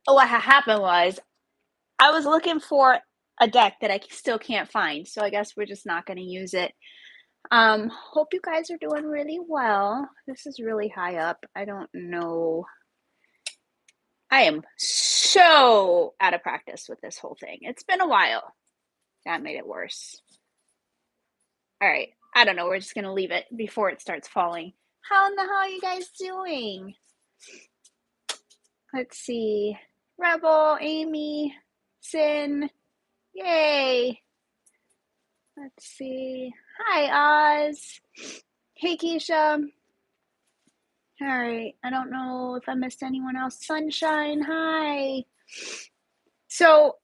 what happened was I was looking for a deck that I still can't find, so I guess we're just not going to use it. Hope you guys are doing really well. This is really high up. I don't know. I am so out of practice with this whole thing. It's been a while. That made it worse. All right. I don't know. We're just going to leave it before it starts falling. How in the hell are you guys doing? Let's see. Rebel, Amy, Sin. Yay. Let's see. Hi, Oz. Hey, Keisha. All right. I don't know if I missed anyone else. Sunshine. Hi. So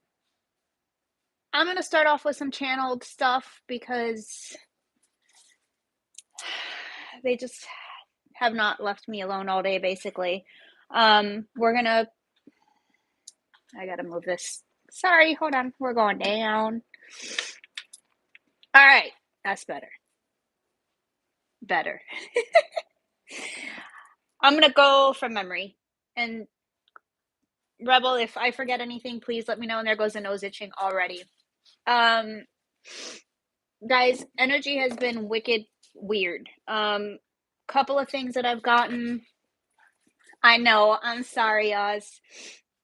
I'm going to start off with some channeled stuff because they just have not left me alone all day, basically. We're going to, I got to move this. Sorry, hold on. We're going down. All right. That's better. Better. I'm going to go from memory. And Rebel, if I forget anything, please let me know. And there goes the nose itching already. Guys, energy has been wicked weird. Couple of things that I've gotten. I know, I'm sorry, Oz.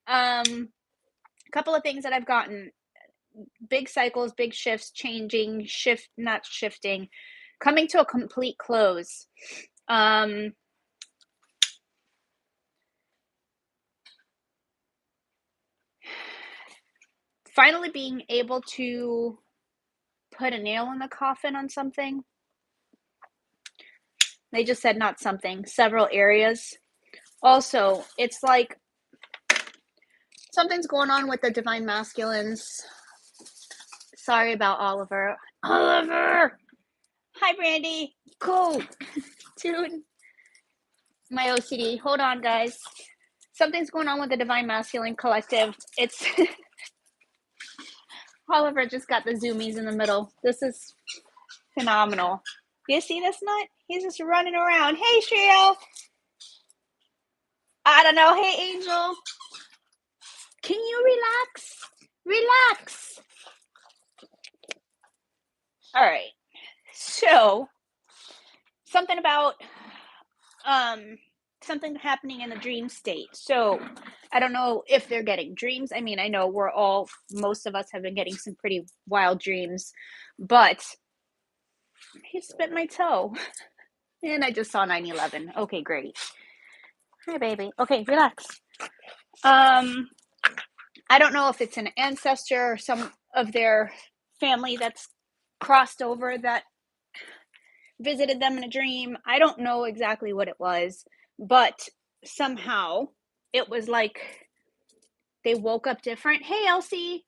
Couple of things that I've gotten. Big cycles, big shifts, changing, not shifting, coming to a complete close. Finally being able to put a nail in the coffin on something. They just said not something, several areas. Also, it's like something's going on with the divine masculines. Sorry about Oliver. Oliver! Hi, Brandy. Cool. Dude. My OCD. Hold on, guys. Something's going on with the divine masculine collective. It's Oliver just got the zoomies in the middle. This is phenomenal. You see this nut? He's just running around. Hey, Shriel. I don't know. Hey, Angel. Can you relax? Relax. All right. So, something about something happening in the dream state. So, I don't know if they're getting dreams. I mean, I know most of us have been getting some pretty wild dreams, but he spit my toe. And I just saw 9/11. Okay, great. Hi, baby. Okay, relax. I don't know if it's an ancestor or some of their family that's crossed over that visited them in a dream. I don't know exactly what it was, but somehow it was like they woke up different. Hey, Elsie.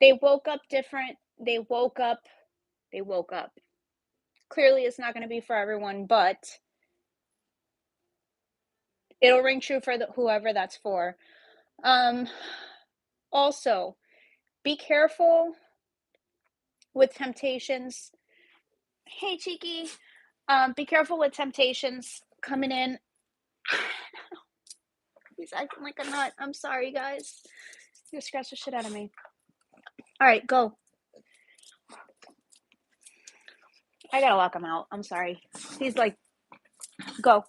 They woke up different. They woke up. They woke up. Clearly, it's not going to be for everyone, but it'll ring true for whoever that's for. Also, be careful with temptations. Hey, Cheeky. Be careful with temptations coming in. He's acting like a nut. I'm sorry, guys. You scratch the shit out of me. All right, go. I gotta lock him out. I'm sorry. He's like, go.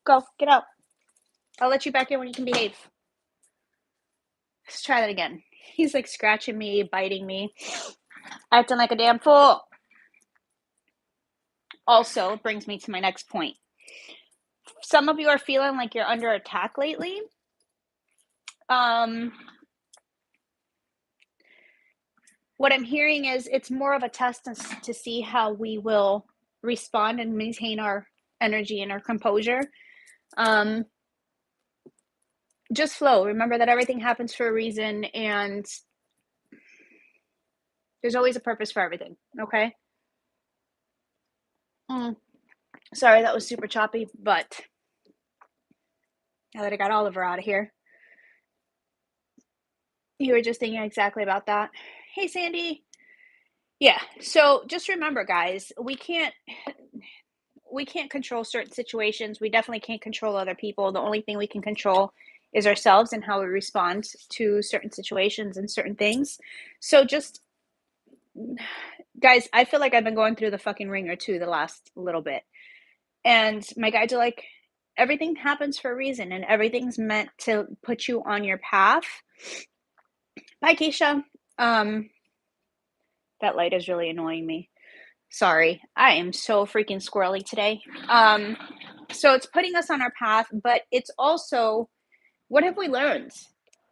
Go. Get out. I'll let you back in when you can behave. Let's try that again. He's like scratching me, biting me, acting like a damn fool. Also, brings me to my next point. Some of you are feeling like you're under attack lately. What I'm hearing is it's more of a test to see how we will respond and maintain our energy and our composure. Just flow. Remember that everything happens for a reason, and there's always a purpose for everything. Okay. Sorry, that was super choppy, but now that I got Oliver out of here, you were just thinking exactly about that. Hey, Sandy. Yeah. So just remember, guys, we can't control certain situations. We definitely can't control other people. The only thing we can control is ourselves and how we respond to certain situations and certain things. So just guys, I feel like I've been going through the fucking ringer too the last little bit. And my guides are like, everything happens for a reason and everything's meant to put you on your path. Bye, Keisha. That light is really annoying me. Sorry. I am so freaking squirrely today. So it's putting us on our path, but it's also, what have we learned?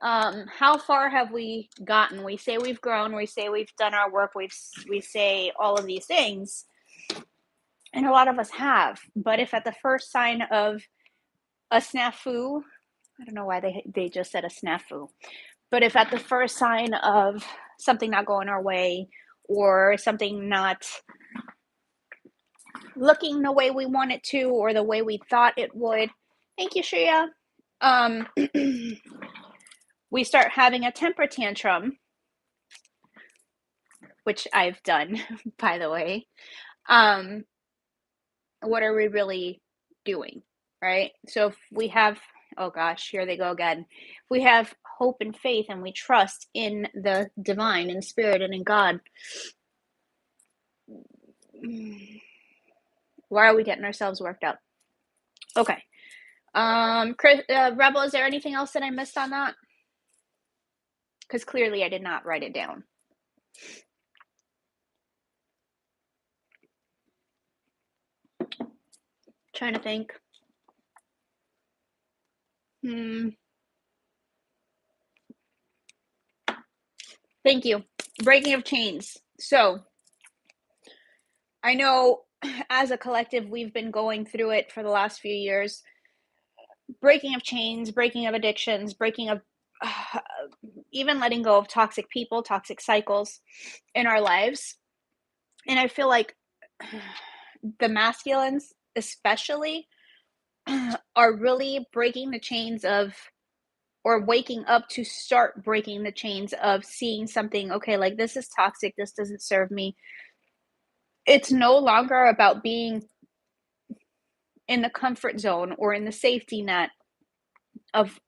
How far have we gotten? We say we've grown, we say we've done our work, we say all of these things, and a lot of us have. But if at the first sign of a snafu, I don't know why they just said a snafu, but if at the first sign of something not going our way or something not looking the way we want it to or the way we thought it would, thank you, Shreya, we start having a temper tantrum, which I've done, by the way. What are we really doing, right? So if we have, oh gosh, here they go again. If we have hope and faith and we trust in the divine, in spirit, and in God, why are we getting ourselves worked up? Okay. Chris, Rebel, is there anything else that I missed on that? Because clearly I did not write it down. Trying to think. Thank you. Breaking of chains. So I know as a collective, we've been going through it for the last few years. Breaking of chains, breaking of addictions, breaking of even letting go of toxic people, toxic cycles in our lives. And I feel like the masculines, especially, are really breaking the chains of, or waking up to start breaking the chains of seeing something, okay, like this is toxic, this doesn't serve me. It's no longer about being in the comfort zone or in the safety net of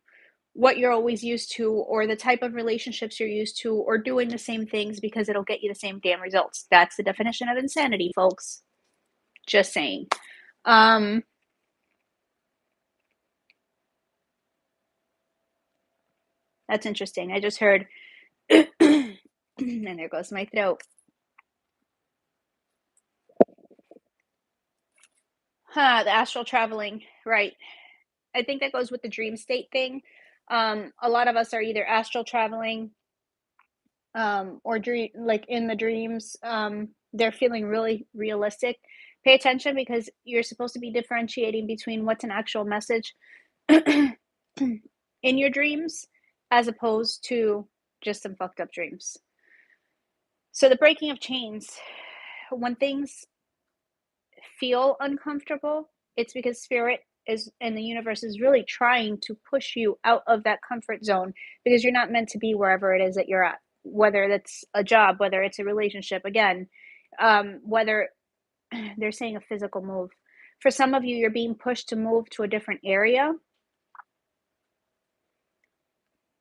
what you're always used to or the type of relationships you're used to or doing the same things because it'll get you the same damn results. That's the definition of insanity, folks. Just saying. That's interesting. I just heard and there goes my throat. The astral traveling, right. I think that goes with the dream state thing. A lot of us are either astral traveling or dream, like in the dreams, they're feeling really realistic. Pay attention because you're supposed to be differentiating between what's an actual message in your dreams as opposed to just some fucked up dreams. So the breaking of chains, when things feel uncomfortable, it's because spirit is and the universe is really trying to push you out of that comfort zone because you're not meant to be wherever it is that you're at, whether that's a job, whether it's a relationship, again, whether they're saying a physical move. For some of you, you're being pushed to move to a different area.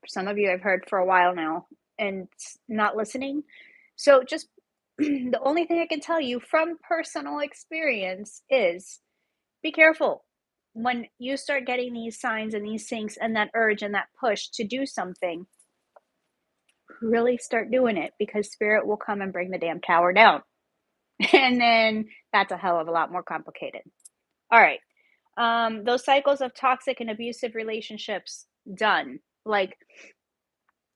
For some of you, I've heard for a while now and not listening. So just the only thing I can tell you from personal experience is be careful when you start getting these signs and these things and that urge and that push to do something. Really start doing it because spirit will come and bring the damn tower down. And then that's a hell of a lot more complicated. All right. Those cycles of toxic and abusive relationships, done. Like,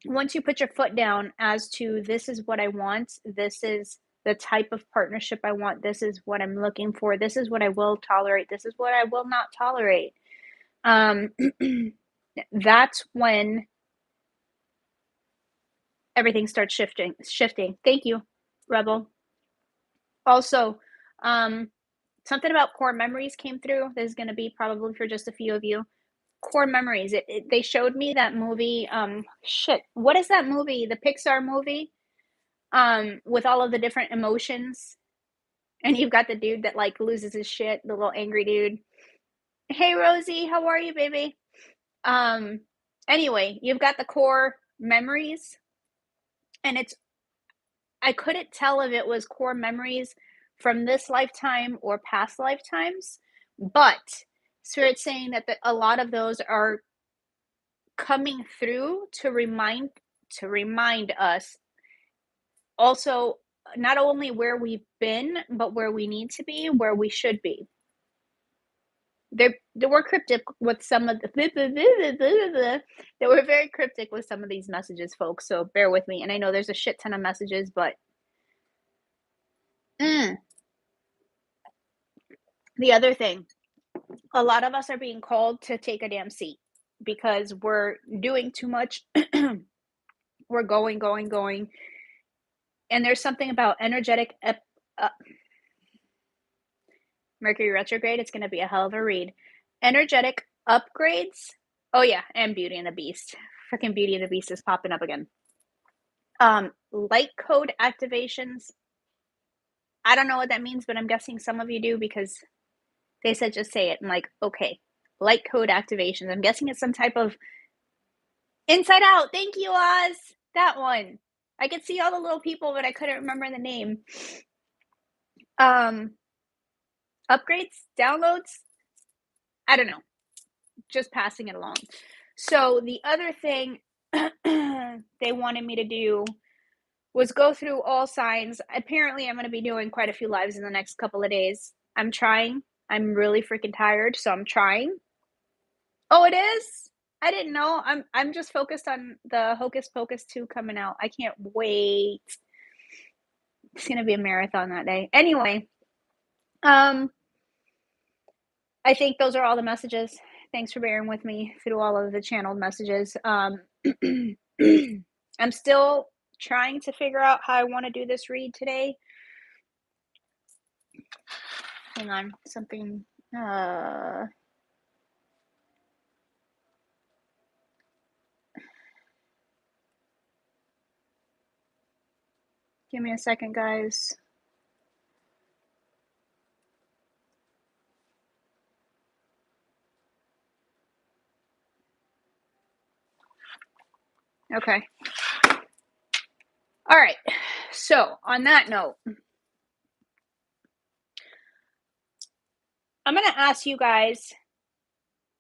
once you put your foot down as to this is what I want, this is the type of partnership I want, this is what I'm looking for, this is what I will tolerate, this is what I will not tolerate. That's when everything starts shifting. Thank you, Rebel. Also, something about core memories came through. This is going to be probably for just a few of you. Core memories. They showed me that movie. Shit. What is that movie? The Pixar movie. With all of the different emotions, and you've got the dude that like loses his shit, the little angry dude. Hey Rosie, how are you, baby? Anyway, you've got the core memories, and I couldn't tell if it was core memories from this lifetime or past lifetimes, but Spirit's saying that a lot of those are coming through to remind us also not only where we've been, but where we need to be, where we should be. They were cryptic with some of the they were very cryptic with some of these messages, folks. So bear with me. And I know there's a shit ton of messages, but the other thing, a lot of us are being called to take a damn seat because we're doing too much. We're going, and there's something about energetic Mercury retrograde. It's going to be a hell of a read. Energetic upgrades. Oh yeah, and Beauty and the Beast. Freaking Beauty and the Beast is popping up again. Light code activations. I don't know what that means, but I'm guessing some of you do because they said just say it. I'm like, okay. Light code activations. I'm guessing it's some type of Inside Out. Thank you, Oz. That one. I could see all the little people, but I couldn't remember the name. Upgrades, downloads. I don't know. Just passing it along. So the other thing they wanted me to do was go through all signs. Apparently, I'm going to be doing quite a few lives in the next couple of days. I'm trying. I'm really freaking tired, so I'm trying. Oh, it is? I didn't know. I'm just focused on the Hocus Pocus 2 coming out. I can't wait. It's going to be a marathon that day. Anyway, I think those are all the messages. Thanks for bearing with me through all of the channeled messages. I'm still trying to figure out how I want to do this read today. Hang on, something. Give me a second, guys. Okay. All right. So, on that note, I'm going to ask you guys.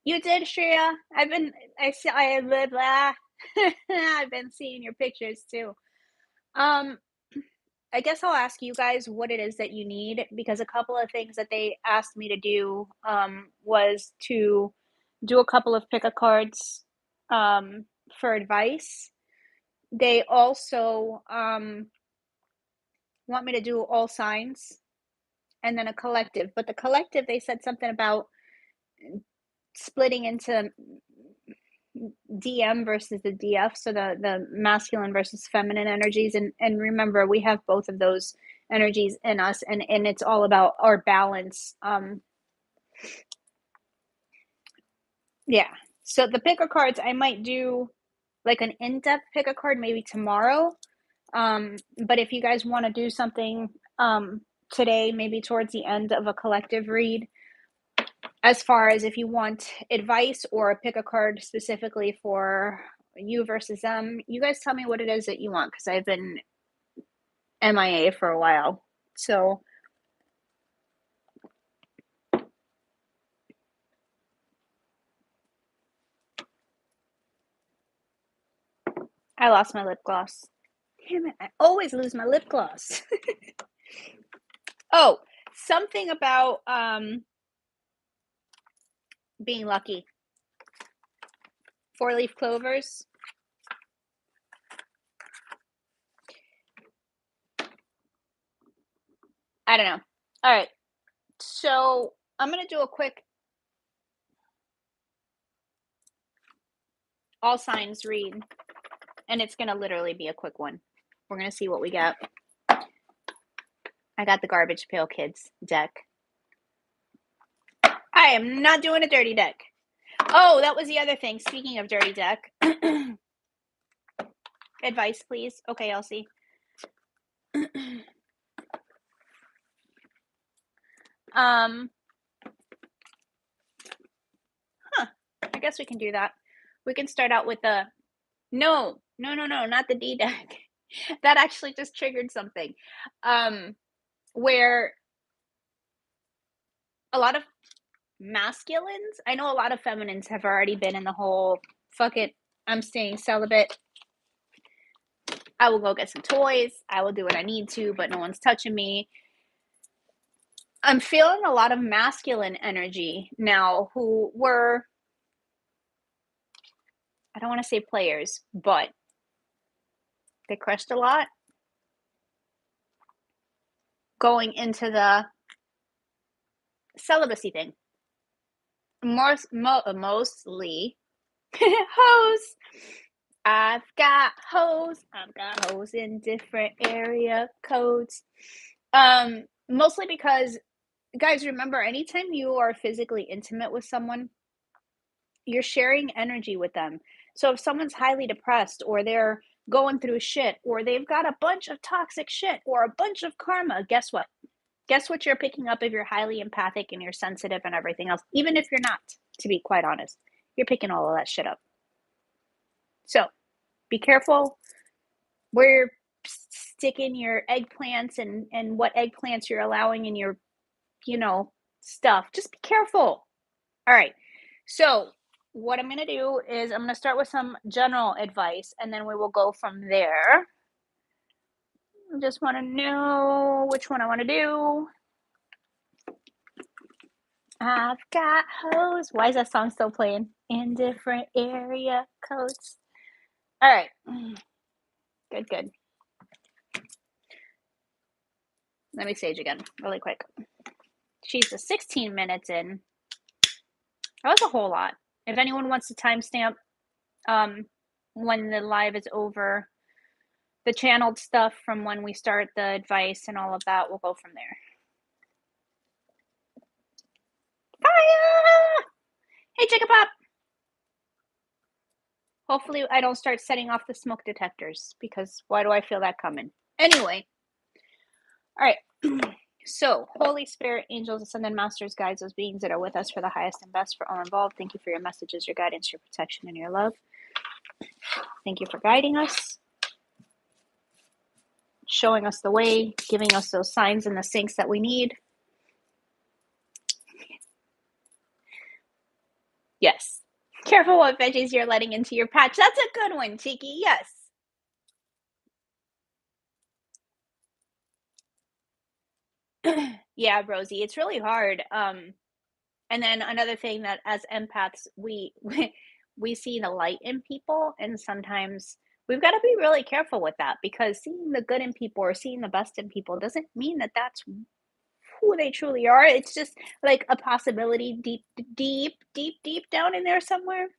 You did, Shreya. I've been seeing your pictures too. I guess I'll ask you guys what it is that you need, because a couple of things that they asked me to do was to do a couple of pick a cards for advice. They also want me to do all signs and then a collective. But the collective, they said something about splitting into DM versus the DF, so the masculine versus feminine energies, and remember, we have both of those energies in us, and it's all about our balance. Yeah. So the pick a cards, I might do like an in-depth pick a card maybe tomorrow. But if you guys want to do something today, maybe towards the end of a collective read, as far as if you want advice or pick a card specifically for you versus them, you guys tell me what it is that you want, because I've been MIA for a while. So I lost my lip gloss. Damn it, I always lose my lip gloss. Oh, something about being lucky. 4-leaf clovers. I don't know. All right. So I'm going to do a quick all signs read, and it's going to literally be a quick one. We're going to see what we got. I got the Garbage Pail Kids deck. I am not doing a dirty deck. Oh, that was the other thing. Speaking of dirty deck. Advice, please. Okay, Elsie. I guess we can do that. We can start out with the no, no, no, no, not the D deck. That actually just triggered something. Where a lot of masculines, I know a lot of feminines have already been in the whole fuck it, I'm staying celibate. I will go get some toys. I will do what I need to, but no one's touching me. I'm feeling a lot of masculine energy now who were, I don't want to say players, but they crushed a lot going into the celibacy thing. Mostly hoes. I've got hoes in different area codes. Mostly because, guys, remember, anytime you are physically intimate with someone, you're sharing energy with them. So if someone's highly depressed, or they're going through shit, or they've got a bunch of toxic shit, or a bunch of karma, guess what? Guess what you're picking up if you're highly empathic and you're sensitive and everything else? Even if you're not, to be quite honest, you're picking all of that shit up. So be careful where you're sticking your eggplants and what eggplants you're allowing in your, stuff. Just be careful. All right. So what I'm going to do is I'm going to start with some general advice, and then we will go from there. I just want to know which one I want to do. I've got hoes. Why is that song still playing? In different area codes. All right. Good. Let me sage again really quick. Jesus, 16 minutes in. That was a whole lot. If anyone wants to timestamp when the live is over, the channeled stuff from when we start the advice and all of that, we'll go from there. Fire! Hey, Chicken Pop! Hopefully I don't start setting off the smoke detectors, because why do I feel that coming? Anyway. All right. So, Holy Spirit, angels, ascended masters, guides, those beings that are with us for the highest and best for all involved, thank you for your messages, your guidance, your protection, and your love. Thank you for guiding us, showing us the way, giving us those signs and the syncs that we need. Yes. Careful what veggies you're letting into your patch. That's a good one, Cheeky. Yes. Yeah, Rosie, it's really hard. And then another thing, that as empaths, we see the light in people, and sometimes we've got to be really careful with that, because seeing the good in people or seeing the best in people doesn't mean that that's who they truly are. It's just like a possibility deep down in there somewhere.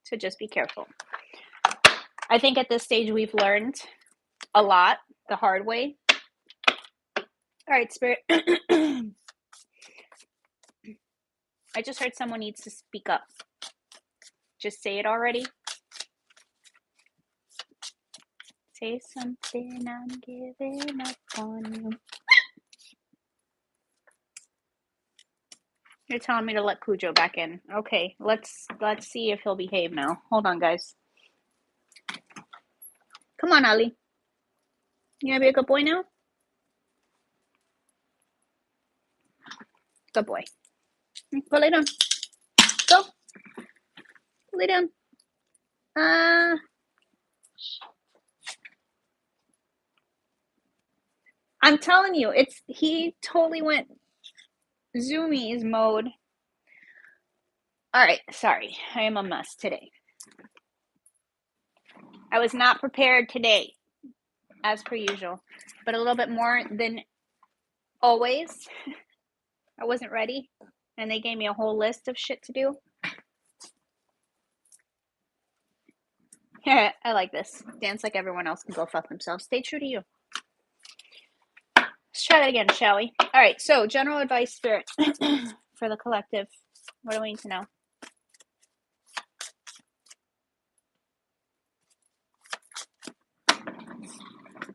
So just be careful. I think at this stage we've learned a lot the hard way. All right, Spirit. I just heard someone needs to speak up. Just say it already. Say something, I'm giving up on you. You're telling me to let Cujo back in. Okay, let's see if he'll behave now. Hold on, guys. Come on, Ali. You gonna be a good boy now? Good boy. Go lay down. Go. Lay down. I'm telling you, he totally went zoomies mode. All right, sorry. I am a mess today. I was not prepared today, as per usual, but a little bit more than always. I wasn't ready, and they gave me a whole list of shit to do. I like this. Dance like everyone else and go fuck themselves. Stay true to you. Let's try that again, shall we? All right, so general advice, Spirit, for the collective. What do we need to know?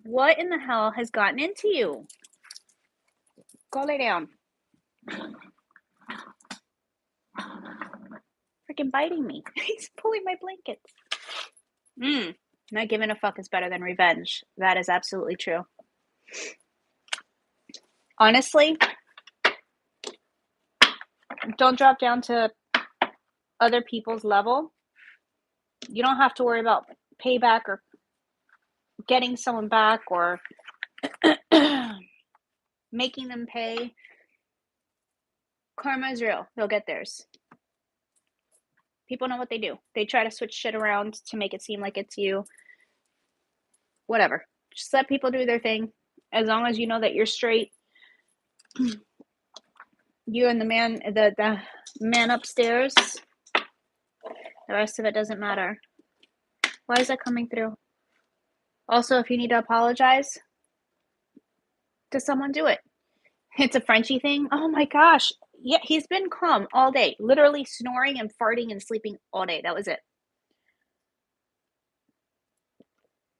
What in the hell has gotten into you? Go lay down. freaking biting me. He's pulling my blankets. Not giving a fuck is better than revenge. That is absolutely true. Honestly, don't drop down to other people's level. You don't have to worry about payback or getting someone back or making them pay. Karma is real. They'll get theirs. People know what they do. They try to switch shit around to make it seem like it's you. Whatever. Just let people do their thing. As long as you know that you're straight. You and the man upstairs. The rest of it doesn't matter. Why is that coming through? Also, if you need to apologize to someone, do it. It's a Frenchie thing. Oh my gosh. Yeah, he's been calm all day. Literally snoring and farting and sleeping all day. That was it.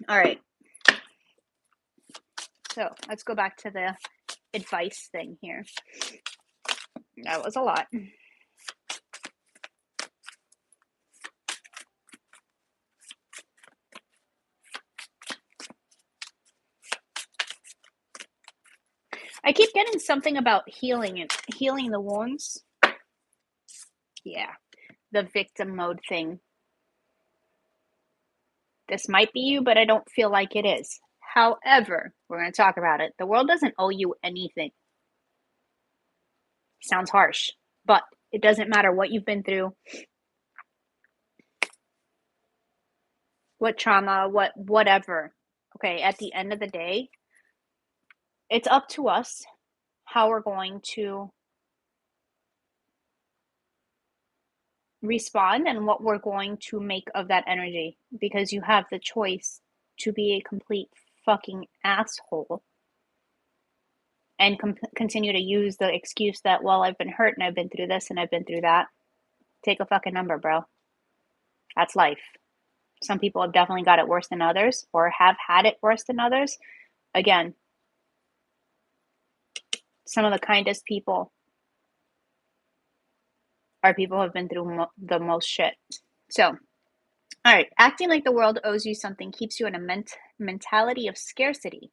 All right. So let's go back to the advice thing here. That was a lot. I keep getting something about healing the wounds. Yeah, the victim mode thing. This might be you, but I don't feel like it is. However, we're going to talk about it. The world doesn't owe you anything. Sounds harsh, but it doesn't matter what you've been through, what trauma, whatever. Okay, at the end of the day, it's up to us how we're going to respond and what we're going to make of that energy, because you have the choice to be a complete fucking asshole and continue to use the excuse that, well, I've been hurt and I've been through this and I've been through that. Take a fucking number, bro. That's life. Some people have definitely got it worse than others or have had it worse than others. Again, some of the kindest people are people who have been through the most shit. So, all right, acting like the world owes you something keeps you in a mentality of scarcity.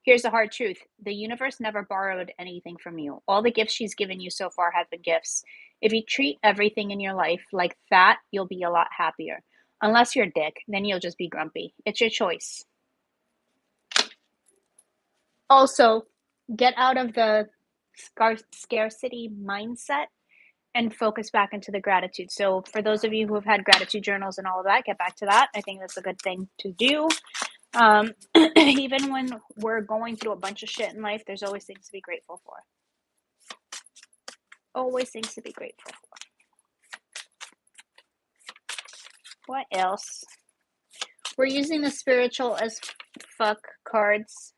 Here's the hard truth. The universe never borrowed anything from you. All the gifts she's given you so far have been gifts. If you treat everything in your life like that, you'll be a lot happier. Unless you're a dick, then you'll just be grumpy. It's your choice. Also, get out of the scarcity mindset and focus back into the gratitude. So for those of you who have had gratitude journals and all of that, get back to that. I think that's a good thing to do. Even when we're going through a bunch of shit in life, there's always things to be grateful for. Always things to be grateful for. What else? We're using the spiritual as fuck cards.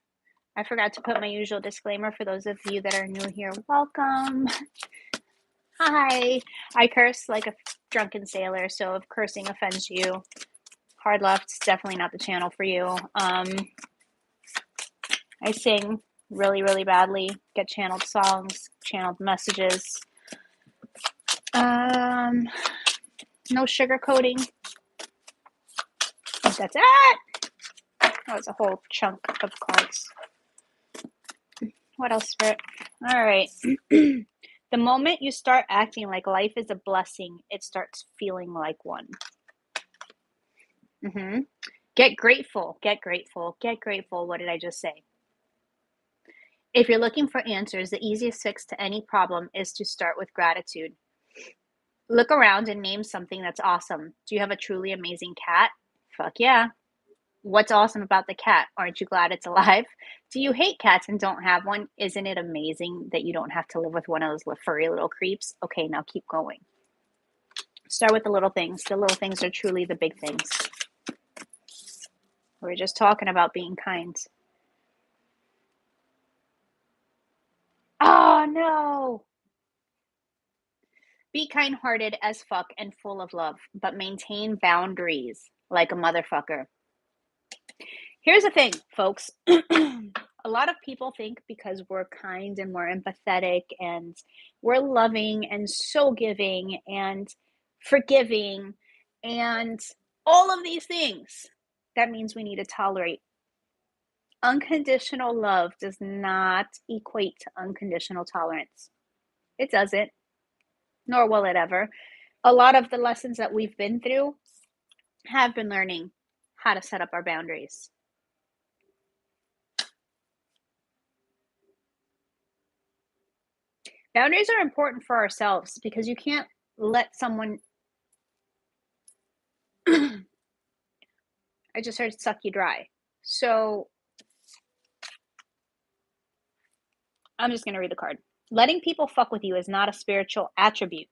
I forgot to put my usual disclaimer for those of you that are new here. Welcome. Hi. I curse like a drunken sailor, so if cursing offends you, hard left is definitely not the channel for you. I sing really, really badly, get channeled songs, channeled messages. No sugarcoating. That's it. That was a whole chunk of cards. What else, Spirit? All right. The moment you start acting like life is a blessing, it starts feeling like one. Get grateful. Get grateful. Get grateful. What did I just say? If you're looking for answers, the easiest fix to any problem is to start with gratitude. Look around and name something that's awesome. Do you have a truly amazing cat? Fuck yeah. What's awesome about the cat? Aren't you glad it's alive? Do you hate cats and don't have one? Isn't it amazing that you don't have to live with one of those furry little creeps? Okay, now keep going. Start with the little things. The little things are truly the big things. We're just talking about being kind. Oh, no. Be kind-hearted as fuck and full of love, but maintain boundaries like a motherfucker. Here's the thing, folks. A lot of people think because we're kind and we're empathetic and we're loving and so giving and forgiving, and all of these things. That means we need to tolerate. Unconditional love does not equate to unconditional tolerance. It doesn't, nor will it ever. A lot of the lessons that we've been through have been learning how to set up our boundaries. Boundaries are important for ourselves because you can't let someone. I just heard suck you dry. So I'm just going to read the card. Letting people fuck with you is not a spiritual attribute.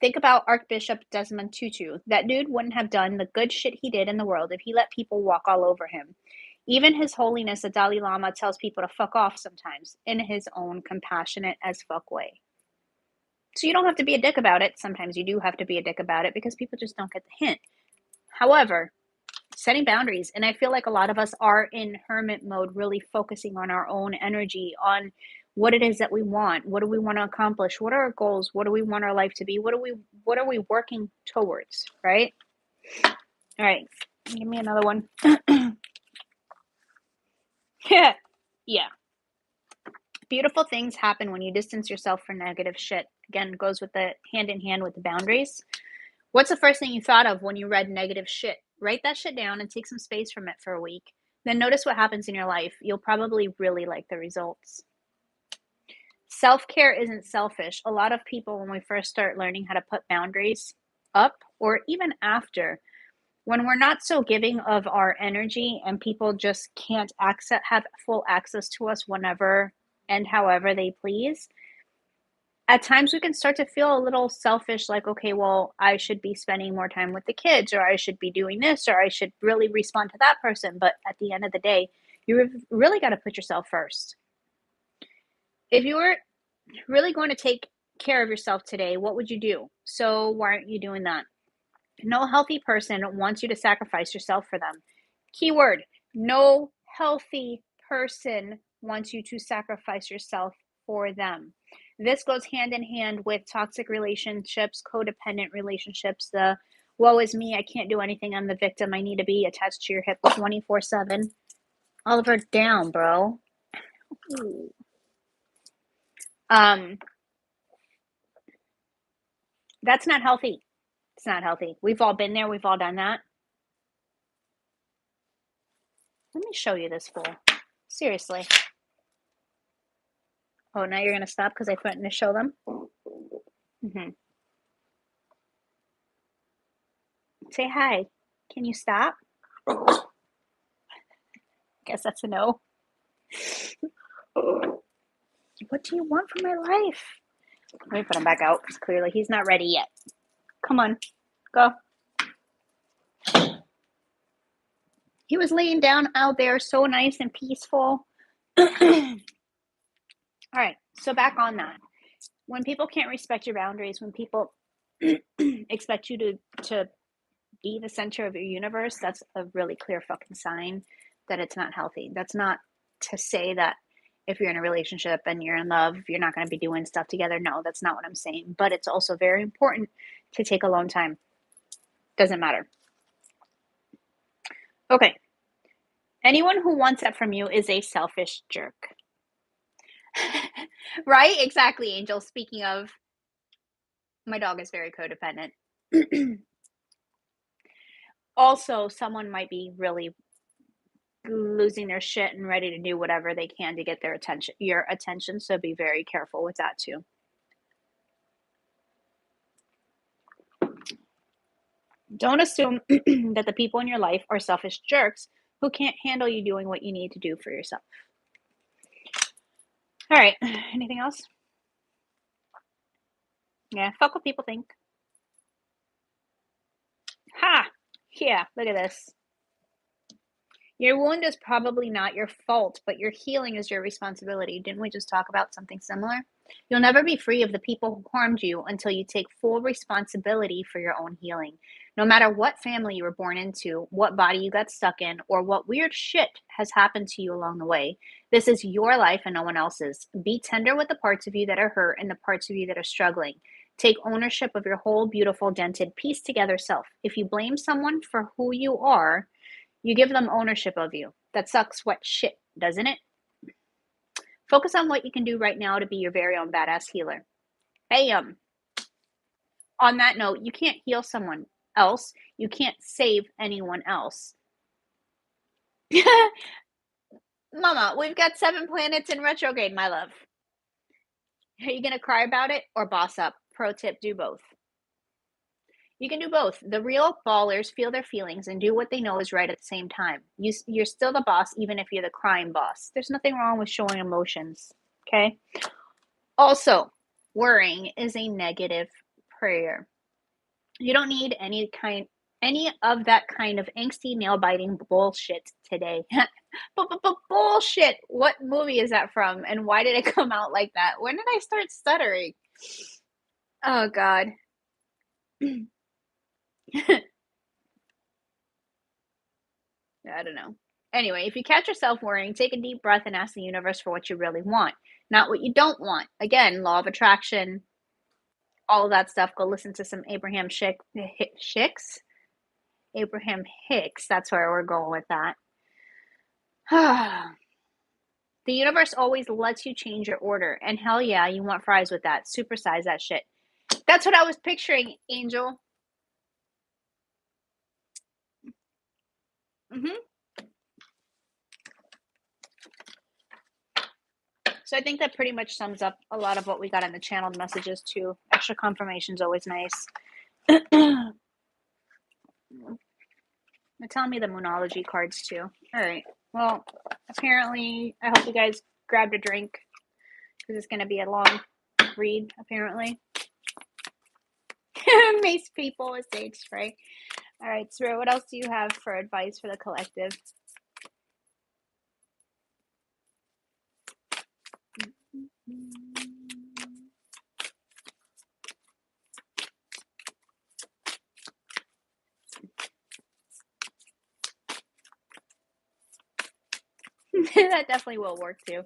Think about Archbishop Desmond Tutu. That dude wouldn't have done the good shit he did in the world if he let people walk all over him. Even His Holiness the Dalai Lama tells people to fuck off sometimes in his own compassionate as fuck way. So you don't have to be a dick about it. Sometimes you do have to be a dick about it because people just don't get the hint. However, setting boundaries, and I feel like a lot of us are in hermit mode, really focusing on our own energy, on what it is that we want. What do we want to accomplish? What are our goals? What do we want our life to be? What are we working towards, right? All right, give me another one. Yeah. Beautiful things happen when you distance yourself from negative shit. Again, goes with the hand in hand with the boundaries. What's the first thing you thought of when you read negative shit? Write that shit down and take some space from it for a week. Then notice what happens in your life. You'll probably really like the results. Self-care isn't selfish. A lot of people, when we first start learning how to put boundaries up, or even after, when we're not so giving of our energy and people just can't have full access to us whenever and however they please, at times we can start to feel a little selfish, like, okay, well, I should be spending more time with the kids, or I should be doing this, or I should really respond to that person. But at the end of the day, you really got to put yourself first. If you were really going to take care of yourself today, what would you do? So why aren't you doing that? No healthy person wants you to sacrifice yourself for them. Keyword, no healthy person wants you to sacrifice yourself for them. This goes hand in hand with toxic relationships, codependent relationships, the woe is me, I can't do anything, I'm the victim, I need to be attached to your hip 24/7. Oliver, down, bro. Ooh. That's not healthy. It's not healthy. We've all been there. We've all done that. Let me show you this fool. Seriously. Oh, now you're going to stop because I threatened to show them? Mm-hmm. Say hi. Can you stop? Guess that's a no. What do you want from my life? Let me put him back out because clearly he's not ready yet. Come on. Go. He was laying down out there so nice and peaceful. All right. So back on that. When people can't respect your boundaries, when people expect you to be the center of your universe, that's a really clear fucking sign that it's not healthy. That's not to say that if you're in a relationship and you're in love, you're not going to be doing stuff together. No, that's not what I'm saying. But it's also very important to take alone time. Doesn't matter. Okay. Anyone who wants that from you is a selfish jerk. Right? Exactly, Angel. Speaking of, my dog is very codependent. Also, someone might be really losing their shit and ready to do whatever they can to get your attention. So be very careful with that too. Don't assume that the people in your life are selfish jerks who can't handle you doing what you need to do for yourself. All right. Anything else? Yeah. Fuck what people think. Ha! Yeah. Look at this. Your wound is probably not your fault, but your healing is your responsibility. Didn't we just talk about something similar? You'll never be free of the people who harmed you until you take full responsibility for your own healing. No matter what family you were born into, what body you got stuck in, or what weird shit has happened to you along the way, this is your life and no one else's. Be tender with the parts of you that are hurt and the parts of you that are struggling. Take ownership of your whole beautiful, dented, pieced together self. If you blame someone for who you are, you give them ownership of you. That sucks wet shit, doesn't it? Focus on what you can do right now to be your very own badass healer. Bam! On that note, you can't heal someone else. You can't save anyone else. Mama, we've got 7 planets in retrograde, my love. Are you going to cry about it or boss up? Pro tip, do both. You can do both. The real ballers feel their feelings and do what they know is right at the same time. You're still the boss, even if you're the crying boss. There's nothing wrong with showing emotions, okay? Also, worrying is a negative prayer. You don't need any of that kind of angsty, nail-biting bullshit today. Bullshit! What movie is that from, and why did it come out like that? When did I start stuttering? Oh, God. I don't know. Anyway, if you catch yourself worrying, take a deep breath and ask the universe for what you really want, not what you don't want. Again, law of attraction, all of that stuff. Go listen to some Abraham Hicks. Abraham Hicks. That's where we're going with that. The universe always lets you change your order. And hell yeah, you want fries with that. Supersize that shit. That's what I was picturing, Angel. So I think that pretty much sums up a lot of what we got in the channeled messages too. Extra confirmation is always nice. They're telling me the Moonology cards too. All right. Well, apparently, I hope you guys grabbed a drink because it's going to be a long read, apparently. Mace people with stage spray. All right, Spirit, what else do you have for advice for the collective? That definitely will work too.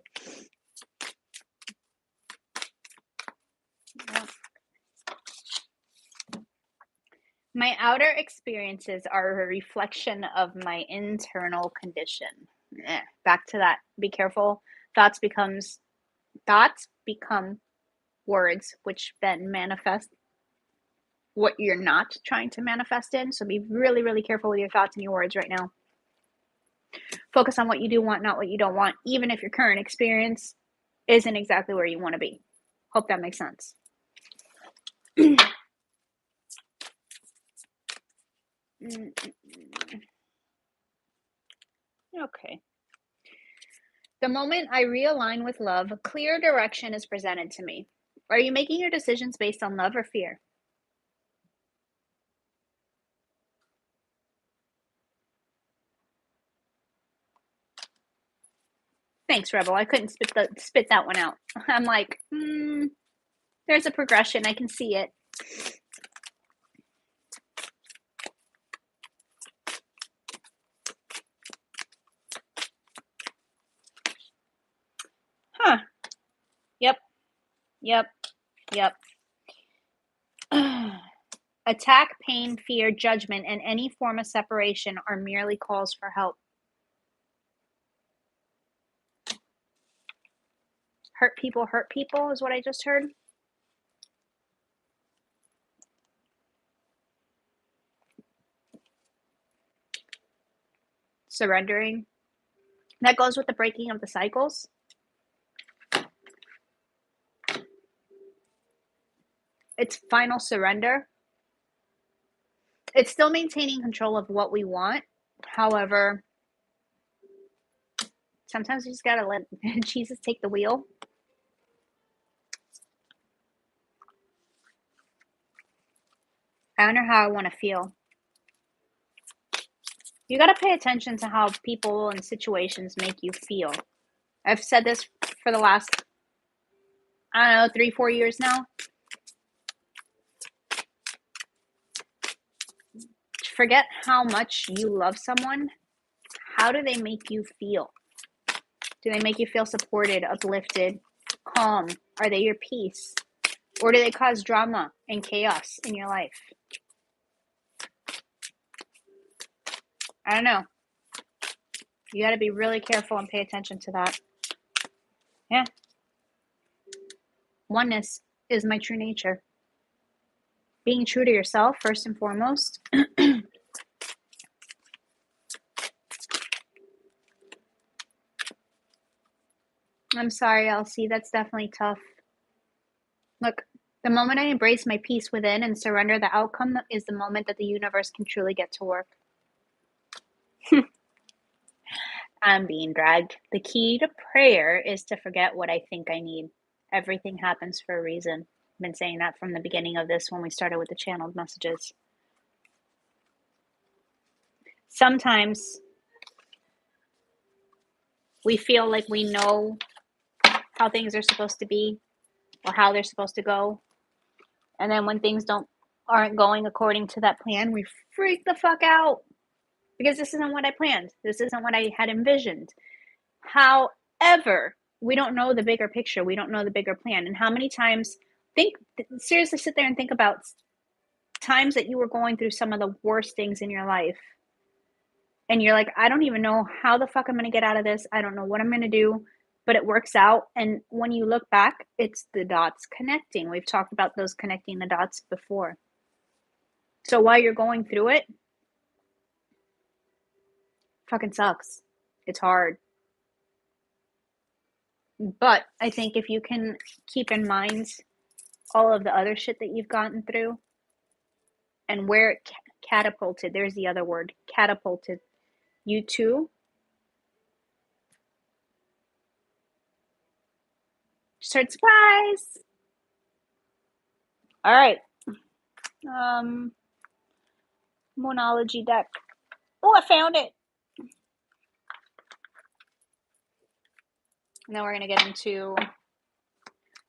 Yep. My outer experiences are a reflection of my internal condition. Back to that. Be careful. Thoughts become words, which then manifest what you're not trying to manifest in. So be really, really careful with your thoughts and your words right now. Focus on what you do want, not what you don't want, even if your current experience isn't exactly where you want to be. Hope that makes sense. Okay. The moment I realign with love, a clear direction is presented to me. Are you making your decisions based on love or fear? Thanks, Rebel. I couldn't spit that one out. I'm like, there's a progression. I can see it. Huh. Yep. Attack, pain, fear, judgment, and any form of separation are merely calls for help. Hurt people is what I just heard. Surrendering. That goes with the breaking of the cycles. It's final surrender. It's still maintaining control of what we want. However, sometimes we just gotta let Jesus take the wheel. I wonder how I want to feel. You gotta pay attention to how people and situations make you feel. I've said this for the last, 3-4 years now. Forget how much you love someone. How do they make you feel? Do they make you feel supported, uplifted, calm? Are they your peace? Or do they cause drama and chaos in your life? I don't know. You got to be really careful and pay attention to that. Yeah. Oneness is my true nature. Being true to yourself, first and foremost. I'm sorry, Elsie. That's definitely tough. Look, the moment I embrace my peace within and surrender the outcome is the moment that the universe can truly get to work. I'm being dragged. The key to prayer is to forget what I think I need. Everything happens for a reason. I've been saying that from the beginning of this when we started with the channeled messages. Sometimes we feel like we know how things are supposed to be or how they're supposed to go. And then when things aren't going according to that plan, we freak the fuck out because this isn't what I planned. This isn't what I had envisioned. However, we don't know the bigger picture. We don't know the bigger plan. And how many times, seriously sit there and think about times that you were going through some of the worst things in your life. And you're like, I don't even know how the fuck I'm going to get out of this. I don't know what I'm going to do, but it works out. And when you look back, it's the dots connecting. We've talked about those connecting the dots before. So while you're going through it, fucking sucks. It's hard. But I think if you can keep in mind all of the other shit that you've gotten through and where it catapulted, there's the other word, catapulted you to. Start surprise. All right. Moonology deck. Oh, I found it. And then we're going to get into,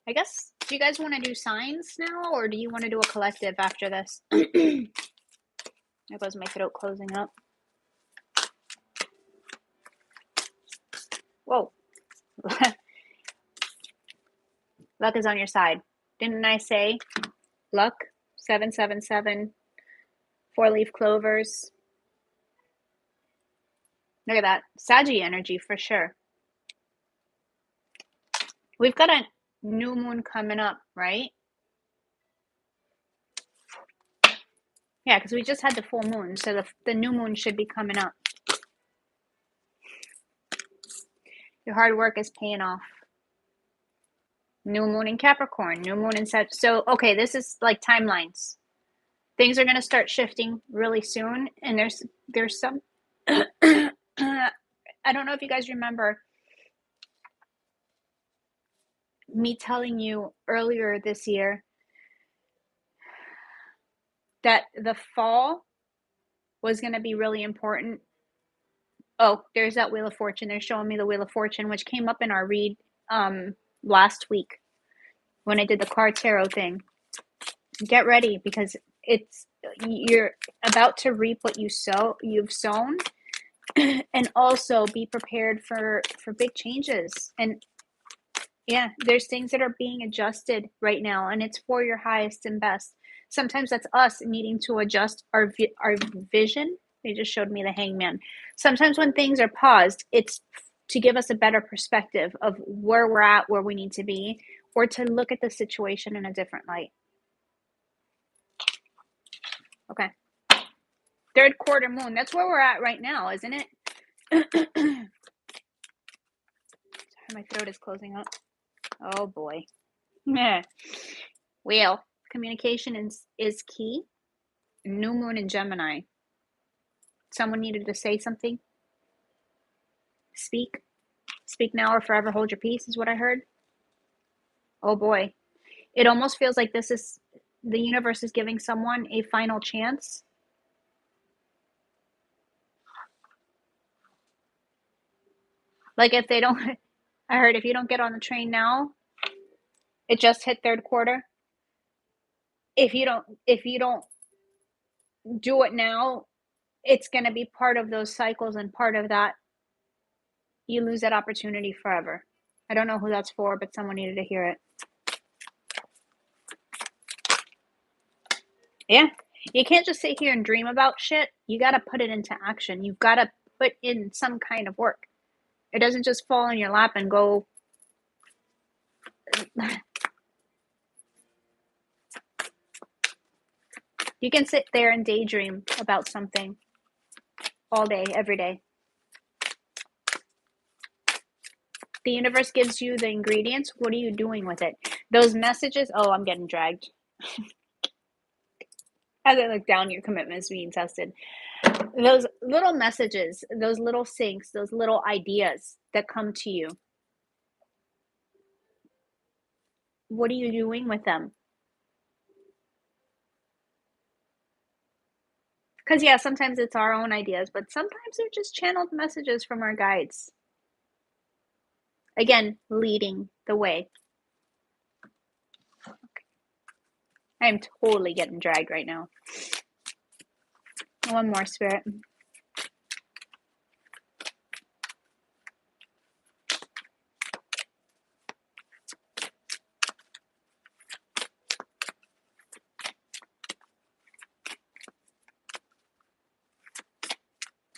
I guess, do you guys want to do signs now, or do you want to do a collective after this? There goes my throat closing up. Whoa. Luck is on your side. Didn't I say luck? 777. 4-leaf clovers. Look at that. Saggy energy for sure. We've got a new moon coming up, right? Yeah, because we just had the full moon, so the new moon should be coming up. Your hard work is paying off. New moon in Capricorn, new moon in Sag. So, okay, this is like timelines. Things are going to start shifting really soon, and there's some I don't know if you guys remember me telling you earlier this year that the fall was going to be really important. Oh, there's that Wheel of Fortune. They're showing me the Wheel of Fortune, which came up in our read last week when I did the card tarot thing. Get ready because you're about to reap what you've sown, and also be prepared for big changes. And yeah, there's things that are being adjusted right now, and it's for your highest and best. Sometimes that's us needing to adjust our vision. They just showed me the Hangman. Sometimes when things are paused, it's to give us a better perspective of where we're at, where we need to be, or to look at the situation in a different light. Okay. Third quarter moon. That's where we're at right now, isn't it? Sorry, my throat is closing up. Oh boy. Well, communication is key. New moon in Gemini. Someone needed to say something. Speak. Speak now or forever hold your peace is what I heard. Oh boy. It almost feels like this is the universe is giving someone a final chance. Like if they don't, I heard if you don't get on the train now, it just hit third quarter. If you don't do it now, it's going to be part of those cycles, and part of that, you lose that opportunity forever. I don't know who that's for, but someone needed to hear it. Yeah. You can't just sit here and dream about shit. You got to put it into action. You've got to put in some kind of work. It doesn't just fall in your lap and go. You can sit there and daydream about something all day, every day. The universe gives you the ingredients. What are you doing with it? Those messages. Oh, I'm getting dragged. As I look down, your commitment is being tested. Those little messages, those little syncs, those little ideas that come to you. What are you doing with them? Because, yeah, sometimes it's our own ideas, but sometimes they're just channeled messages from our guides. Again, leading the way. I am totally getting dragged right now. One more, Spirit.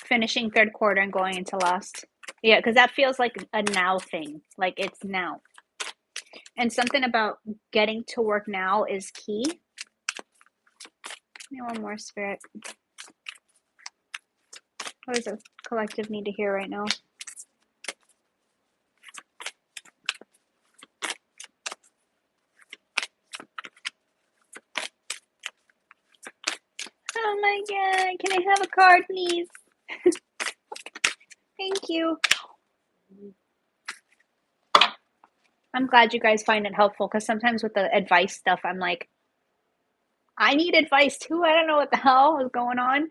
Finishing third quarter and going into last. Yeah, because that feels like a now thing. Like it's now. And something about getting to work now is key. Give me one more, Spirit. What does the collective need to hear right now? Oh my god, can I have a card, please? Thank you. I'm glad you guys find it helpful, because sometimes with the advice stuff, I'm like, I need advice too. I don't know what the hell is going on.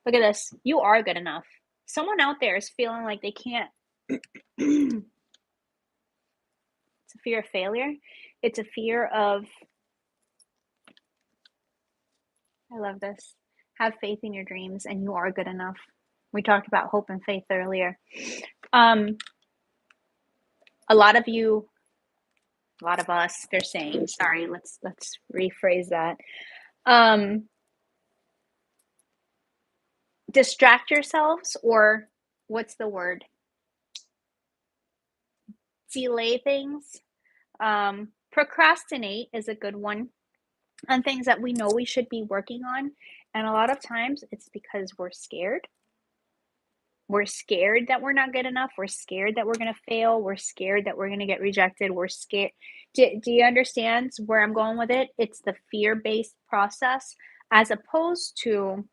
Look at this. You are good enough. Someone out there is feeling like they can't. It's a fear of failure. It's a fear of, I love this. Have faith in your dreams, and you are good enough. We talked about hope and faith earlier. A lot of you, a lot of us, they're saying, sorry, let's rephrase that. Distract yourselves, or what's the word? Delay things. Procrastinate is a good one on things that we know we should be working on. And a lot of times it's because we're scared. We're scared that we're not good enough. We're scared that we're going to fail. We're scared that we're going to get rejected. We're scared. Do you understand where I'm going with it? It's the fear-based process as opposed to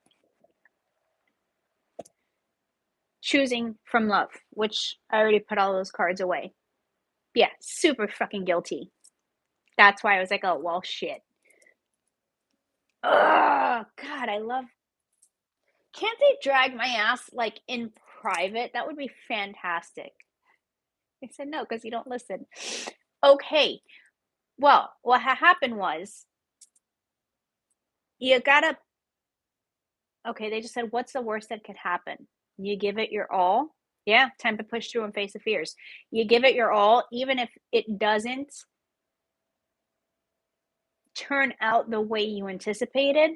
choosing from love, which I already put all those cards away. Yeah, super fucking guilty. That's why I was like, oh, well, shit. Oh, God, I love. Can't they drag my ass like in private? That would be fantastic. I said no because you don't listen. Okay. Well, what happened was you gotta. Okay, they just said, what's the worst that could happen? You give it your all. Yeah, time to push through and face the fears. You give it your all, even if it doesn't turn out the way you anticipated.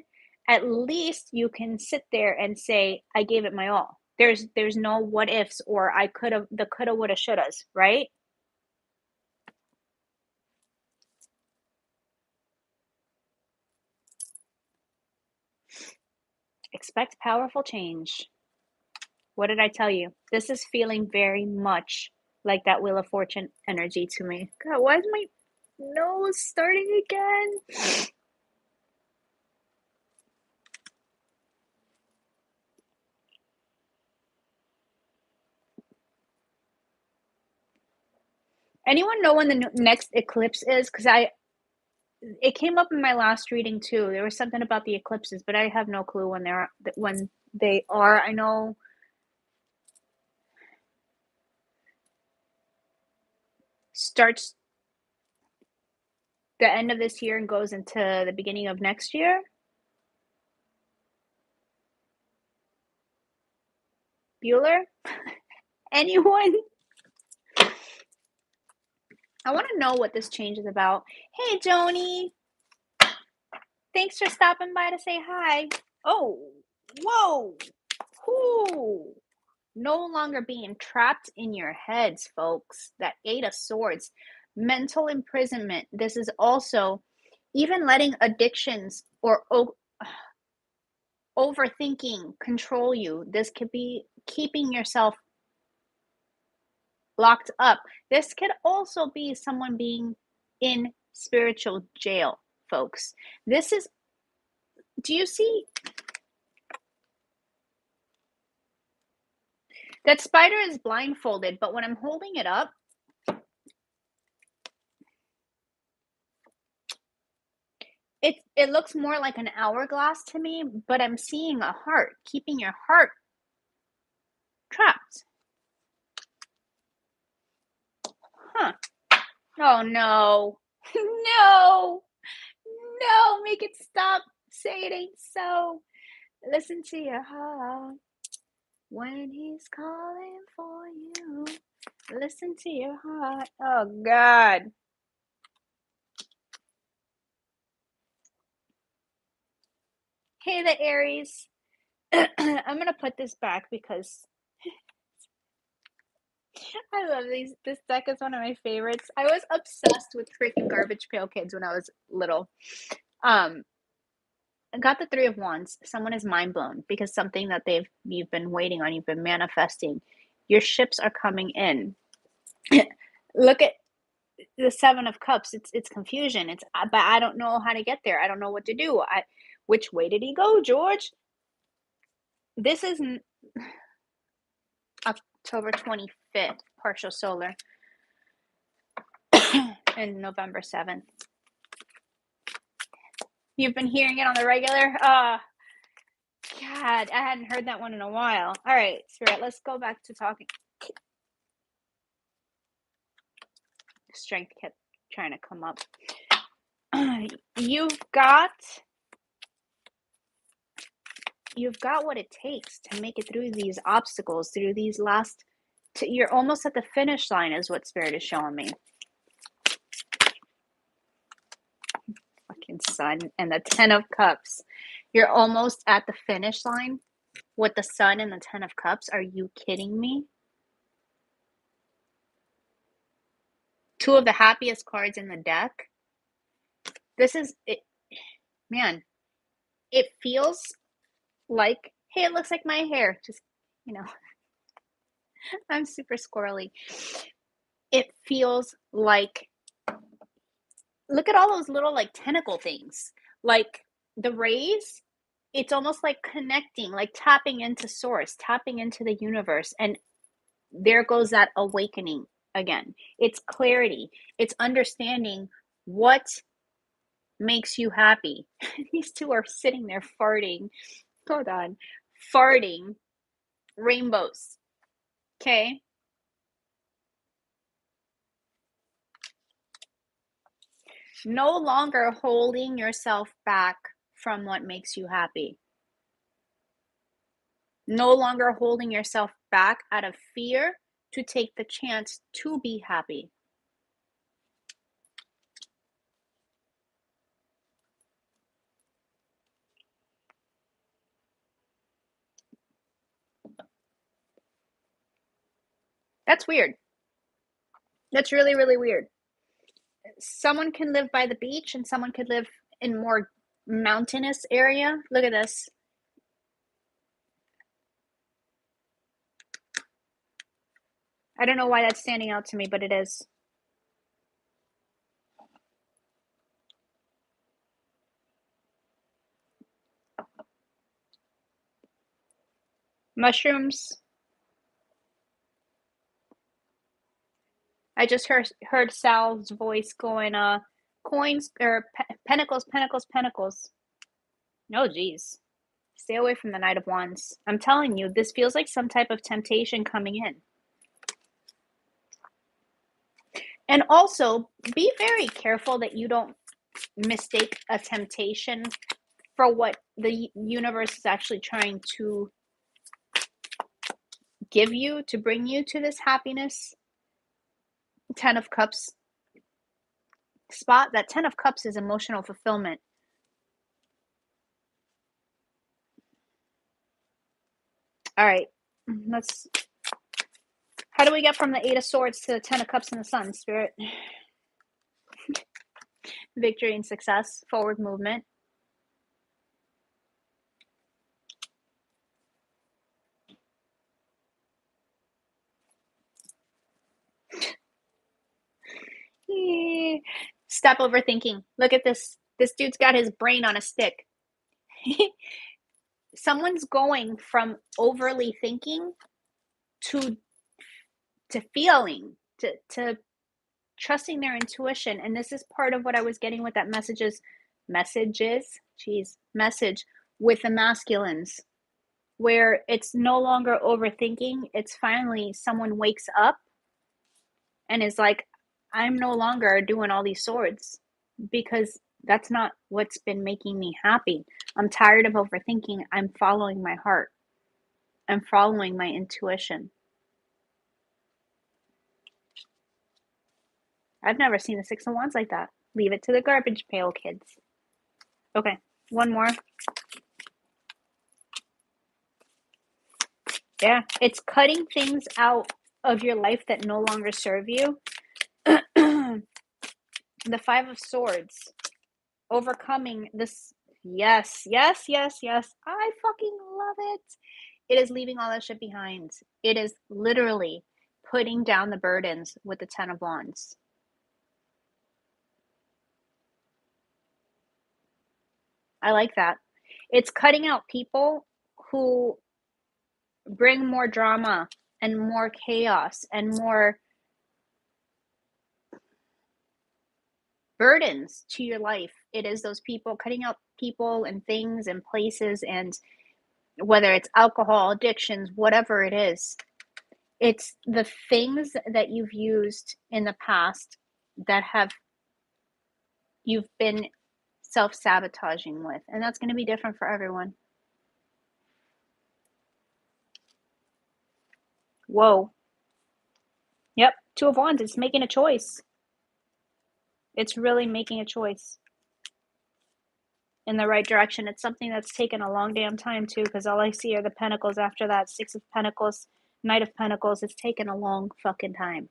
At least you can sit there and say, I gave it my all. There's no what ifs or I could have, the coulda, woulda, shouldas, right? Expect powerful change. What did I tell you? This is feeling very much like that Wheel of Fortune energy to me. God, why is my nose starting again? Anyone know when the next eclipse is? Because it came up in my last reading too. There was something about the eclipses, but I have no clue when they are. I know starts the end of this year and goes into the beginning of next year. Bueller? Anyone? I want to know what this change is about. Hey, Joni. Thanks for stopping by to say hi. Oh, whoa, whoo. No longer being trapped in your heads, folks. That Eight of Swords. Mental imprisonment. This is also even letting addictions or overthinking control you. This could be keeping yourself locked up. This could also be someone being in spiritual jail, folks. This is, do you see that spider is blindfolded, but when I'm holding it up, it looks more like an hourglass to me, but I'm seeing a heart, keeping your heart trapped. Huh. Oh no. No. No, make it stop. Say it ain't so. Listen to your heart when he's calling for you. Listen to your heart. Oh God. Hey, the Aries. I'm gonna put this back because I love these. This deck is one of my favorites. I was obsessed with freaking Garbage Pail Kids when I was little. I got the Three of Wands. Someone is mind blown because something that you've been waiting on, you've been manifesting. Your ships are coming in. Look at the Seven of Cups. It's confusion. But I don't know how to get there. I don't know what to do. Which way did he go, George? This is October 25th, partial solar, and November 7th. You've been hearing it on the regular? God, I hadn't heard that one in a while. All right, Spirit, let's go back to talking. Strength kept trying to come up. You've got what it takes to make it through these obstacles, through these you're almost at the finish line is what Spirit is showing me. Fucking Sun and the Ten of Cups. You're almost at the finish line with the Sun and the Ten of Cups. Are you kidding me? Two of the happiest cards in the deck. This is it, man. It feels like, hey, it looks like my hair. Just, I'm super squirrely. It feels like, look at all those little like tentacle things. Like the rays, it's almost like connecting, like tapping into source, tapping into the universe. And there goes that awakening again. It's clarity. It's understanding what makes you happy. These two are sitting there farting. Hold on. Farting rainbows. Okay? No longer holding yourself back from what makes you happy. No longer holding yourself back out of fear to take the chance to be happy. That's weird. That's really, really weird. Someone can live by the beach and someone could live in more mountainous area. Look at this. I don't know why that's standing out to me, but it is. Mushrooms. I just heard Sal's voice going, coins or pentacles, pentacles, pentacles. No, geez. Stay away from the Knight of Wands. I'm telling you, this feels like some type of temptation coming in. And also, be very careful that you don't mistake a temptation for what the universe is actually trying to give you, to bring you to this happiness. Ten of Cups spot. That Ten of Cups is emotional fulfillment. All right. Let's. How do we get from the Eight of Swords to the Ten of Cups and the Sun, Spirit? Victory and success. Forward movement. Stop overthinking. Look at this. This dude's got his brain on a stick. Someone's going from overly thinking to feeling, to trusting their intuition. And this is part of what I was getting with that message with the masculines, where it's no longer overthinking. It's finally someone wakes up and is like, I'm no longer doing all these swords because that's not what's been making me happy. I'm tired of overthinking. I'm following my heart. I'm following my intuition. I've never seen the Six of Wands like that. Leave it to the garbage pail, kids. Okay, one more. Yeah, it's cutting things out of your life that no longer serve you. The Five of Swords. Overcoming this. Yes. I fucking love it. It is leaving all that shit behind. It is literally putting down the burdens with the Ten of Wands. I like that. It's cutting out people who bring more drama and more chaos and more burdens to your life. It is those people, cutting out people and things and places, and whether it's alcohol, addictions, whatever it is. It's the things that you've used in the past that you've been self-sabotaging with. And that's going to be different for everyone. Whoa. Yep. Two of Wands. It's making a choice. It's really making a choice in the right direction. It's something that's taken a long damn time too, because all I see are the Pentacles after that. Six of Pentacles, Knight of Pentacles. It's taken a long fucking time.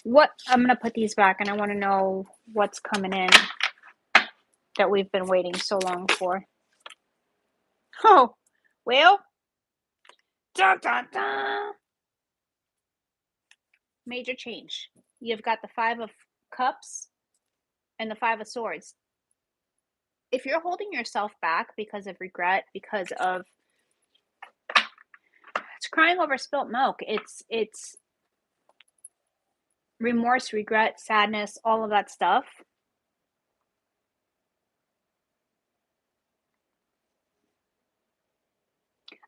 I'm going to put these back and I want to know what's coming in that we've been waiting so long for. Oh, well. Dun, dun, dun. Major change. You've got the Five of Cups and the Five of Swords. If you're holding yourself back because of regret, because of it's crying over spilt milk, it's remorse, regret, sadness, all of that stuff.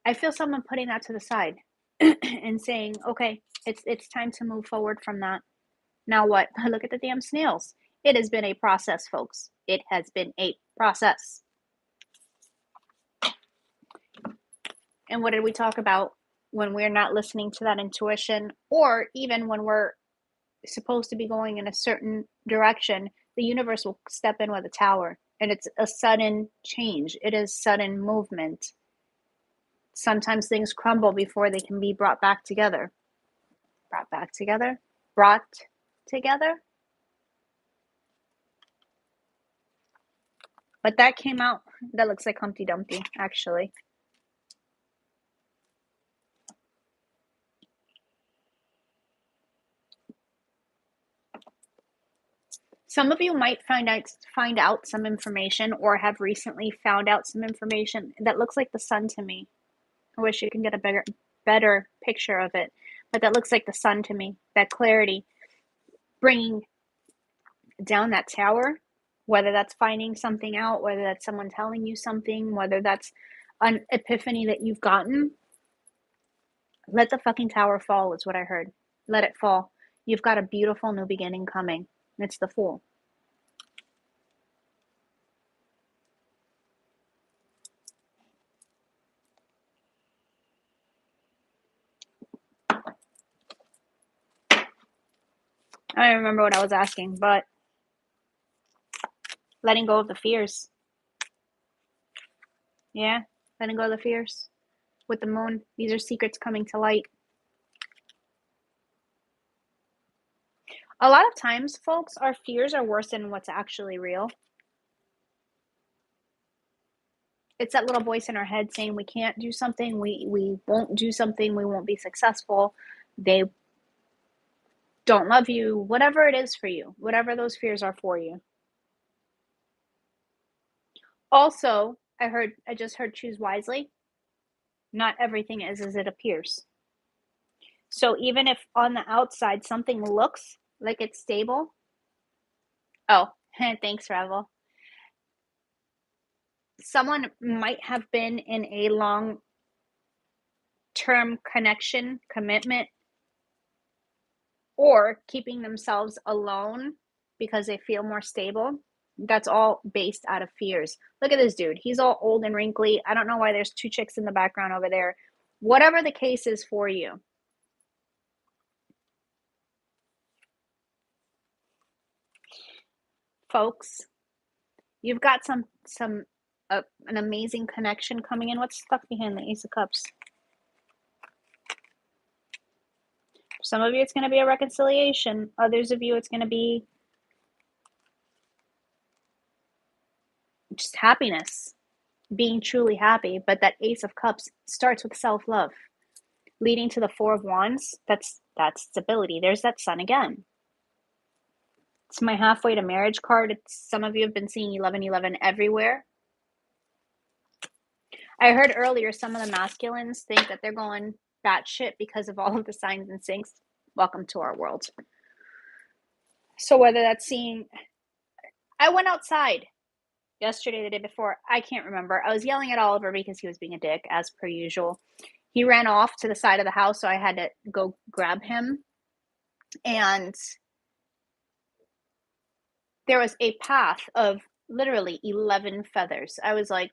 I feel someone putting that to the side and saying, okay, it's time to move forward from that. Now what? Look at the damn snails. It has been a process, folks. It has been a process. And what did we talk about when we're not listening to that intuition, or even when we're supposed to be going in a certain direction, the universe will step in with a tower, and it's a sudden change. It is sudden movement. Sometimes things crumble before they can be brought back together. Brought together. But that came out, that looks like Humpty Dumpty, actually. Some of you might find out some information, or have recently found out some information that looks like the sun to me. I wish you can get a better picture of it, but that looks like the sun to me. That clarity, bringing down that tower, whether that's finding something out, whether that's someone telling you something, whether that's an epiphany that you've gotten. Let the fucking tower fall is what I heard. Let it fall. You've got a beautiful new beginning coming. It's the Fool. I don't remember what I was asking, but letting go of the fears. Yeah. Letting go of the fears with the moon. These are secrets coming to light. A lot of times, folks, our fears are worse than what's actually real. It's that little voice in our head saying we can't do something, we won't do something, we won't be successful, they don't love you, whatever it is for you, whatever those fears are for you. Also, I just heard choose wisely. Not everything is as it appears. So even if on the outside something looks like it's stable, oh, thanks, Revel. Someone might have been in a long-term connection, commitment, or keeping themselves alone because they feel more stable. That's all based out of fears. Look at this dude. He's all old and wrinkly. I don't know why there's two chicks in the background over there. Whatever the case is for you. Folks, you've got an amazing connection coming in. What's stuck behind the Ace of Cups? For some of you, it's going to be a reconciliation. Others of you, it's going to be just happiness, being truly happy. But that Ace of Cups starts with self-love, leading to the Four of Wands. That's stability. There's that sun again. It's my halfway to marriage card. Some of you have been seeing 1111 everywhere. I heard earlier some of the masculines think that they're going batshit because of all of the signs and syncs. Welcome to our world. So whether that's seeing, I went outside yesterday, the day before, I can't remember. I was yelling at Oliver because he was being a dick, as per usual. He ran off to the side of the house, so I had to go grab him. And there was a path of literally 11 feathers. I was like,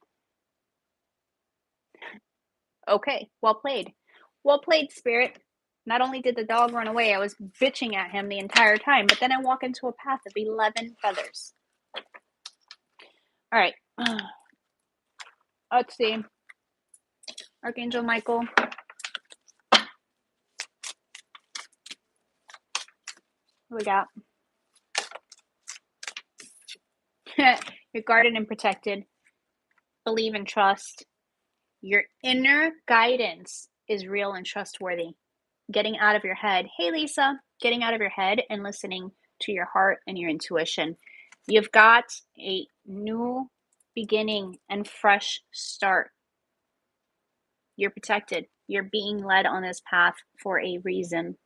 okay, well played. Well played, Spirit. Not only did the dog run away, I was bitching at him the entire time, but then I walk into a path of 11 feathers. All right. Let's see. Archangel Michael. What we got? You're guarded and protected. Believe and trust. Your inner guidance is real and trustworthy. Getting out of your head. Hey, Lisa. Getting out of your head and listening to your heart and your intuition. You've got a new beginning and fresh start. You're protected. You're being led on this path for a reason.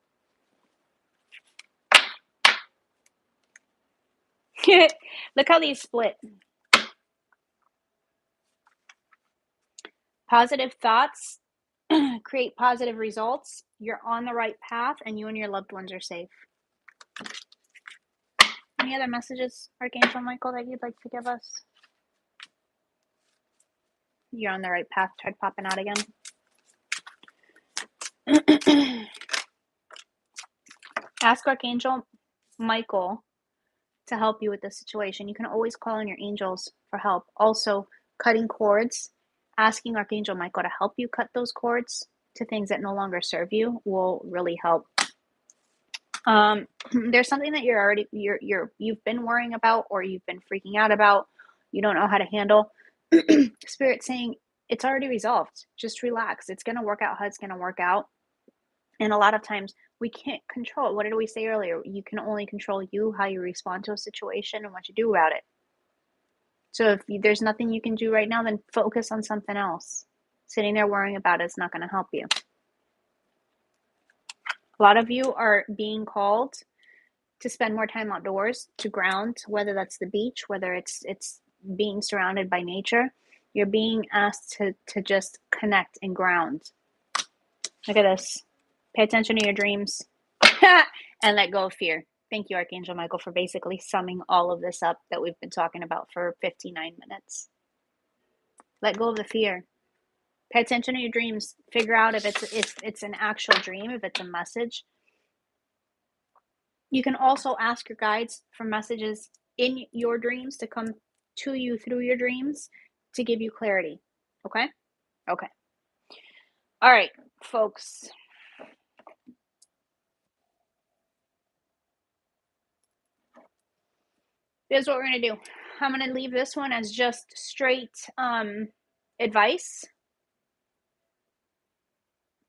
Look how these split. Positive thoughts create positive results. You're on the right path, and you and your loved ones are safe. Any other messages, Archangel Michael, that you'd like to give us? You're on the right path. Tried popping out again. Ask Archangel Michael to help you with this situation. You can always call on your angels for help. Also, cutting cords, asking Archangel Michael to help you cut those cords to things that no longer serve you will really help. There's something that you've been worrying about, or you've been freaking out about, you don't know how to handle. Spirit saying it's already resolved. Just relax. It's going to work out how it's going to work out. And a lot of times we can't control. What did we say earlier? You can only control you, how you respond to a situation and what you do about it. So if there's nothing you can do right now, then focus on something else. Sitting there worrying about it is not going to help you. A lot of you are being called to spend more time outdoors, to ground, whether that's the beach, whether it's being surrounded by nature. You're being asked to just connect and ground. Look at this. Pay attention to your dreams and let go of fear. Thank you, Archangel Michael, for basically summing all of this up that we've been talking about for 59 minutes. Let go of the fear. Pay attention to your dreams. Figure out if it's an actual dream, if it's a message. You can also ask your guides for messages in your dreams to come to you through your dreams to give you clarity. Okay? Okay. All right, folks. Here's what we're going to do. I'm going to leave this one as just straight advice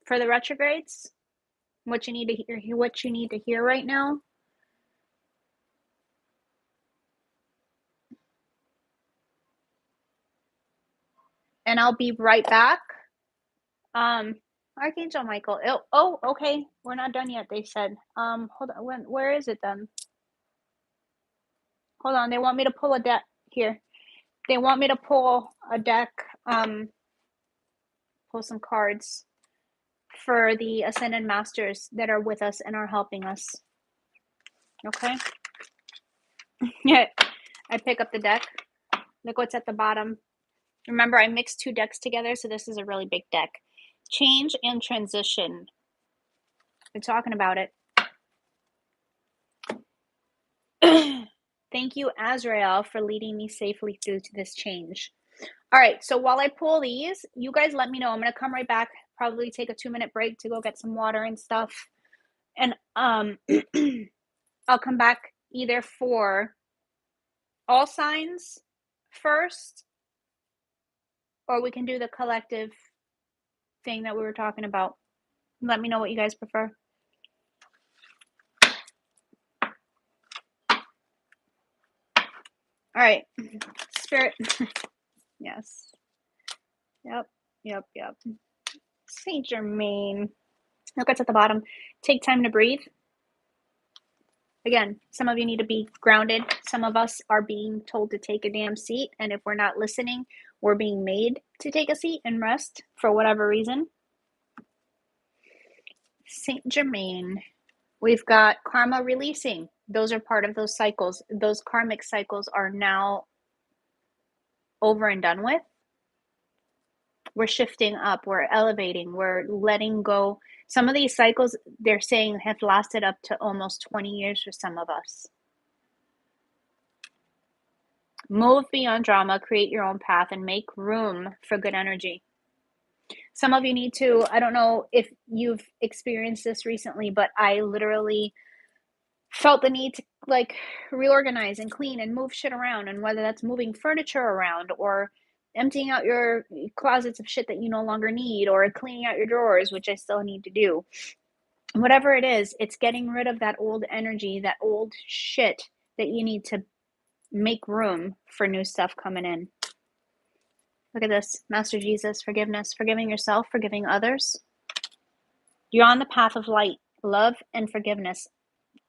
for the retrogrades. What you need to hear right now. And I'll be right back. Archangel Michael. Oh, okay. We're not done yet, they said. Hold on. Where is it then? Hold on. They want me to pull a deck here. They want me to pull a deck, pull some cards for the Ascended Masters that are with us and are helping us. Okay? Yeah. I pick up the deck. Look what's at the bottom. Remember, I mixed 2 decks together, so this is a really big deck. Change and transition. Been talking about it. Thank you, Azrael, for leading me safely through to this change. All right, so while I pull these, you guys let me know. I'm going to come right back, probably take a 2-minute break to go get some water and stuff. And I'll come back either for all signs first, or we can do the collective thing that we were talking about. Let me know what you guys prefer. All right, Spirit. Yes. Yep. Saint Germain. Look what's at the bottom. Take time to breathe. Again, some of you need to be grounded. Some of us are being told to take a damn seat. And if we're not listening, we're being made to take a seat and rest for whatever reason. Saint Germain. We've got karma releasing. Those are part of those cycles. Those karmic cycles are now over and done with. We're shifting up. We're elevating. We're letting go. Some of these cycles, they're saying, have lasted up to almost 20 years for some of us. Move beyond drama, create your own path, and make room for good energy. Some of you need to, I don't know if you've experienced this recently, but I literally felt the need to like reorganize and clean and move shit around. And whether that's moving furniture around or emptying out your closets of shit that you no longer need, or cleaning out your drawers, which I still need to do. Whatever it is, it's getting rid of that old energy, that old shit that you need to make room for new stuff coming in. Look at this. Master Jesus, forgiveness, forgiving yourself, forgiving others. You're on the path of light, love, and forgiveness.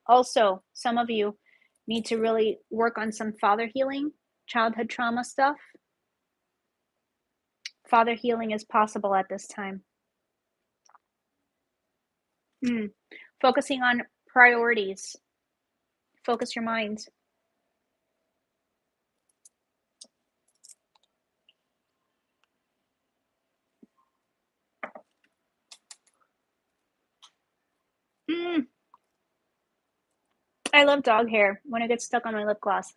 Also, some of you need to really work on some father healing, childhood trauma stuff. Father healing is possible at this time. Focusing on priorities. Focus your mind. I love dog hair when it gets stuck on my lip gloss.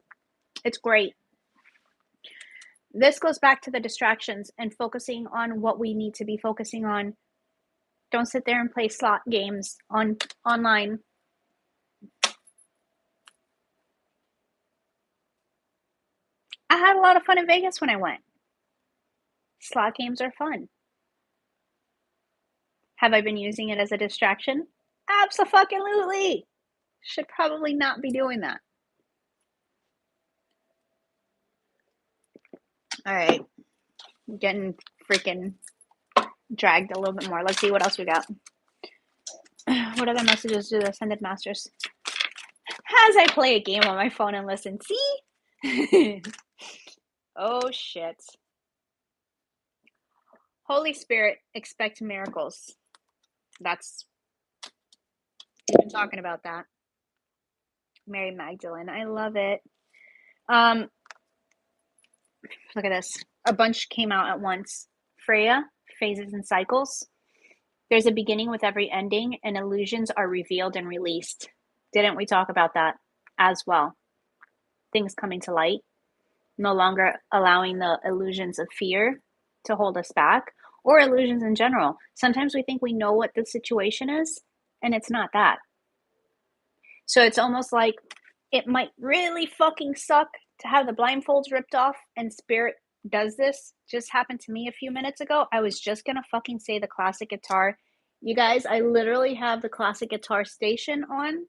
It's great. This goes back to the distractions and focusing on what we need to be focusing on. Don't sit there and play slot games online. I had a lot of fun in Vegas when I went. Slot games are fun. Have I been using it as a distraction? Abso-fucking-lutely. Should probably not be doing that. All right. I'm getting freaking dragged a little bit more. Let's see what else we got. What other messages do the Ascended Masters? As I play a game on my phone and listen. See? Oh, shit. Holy Spirit, expect miracles. That's, we've been talking about that. Mary Magdalene. I love it. Look at this. A bunch came out at once. Freya, phases and cycles. There's a beginning with every ending, and illusions are revealed and released. Didn't we talk about that as well? Things coming to light. No longer allowing the illusions of fear to hold us back. or illusions in general. Sometimes we think we know what the situation is, and it's not that. So it's almost like it might really fucking suck to have the blindfolds ripped off, and spirit does this. Just happened to me a few minutes ago. I was just gonna fucking say the classic guitar. You guys, I literally have the classic guitar station on.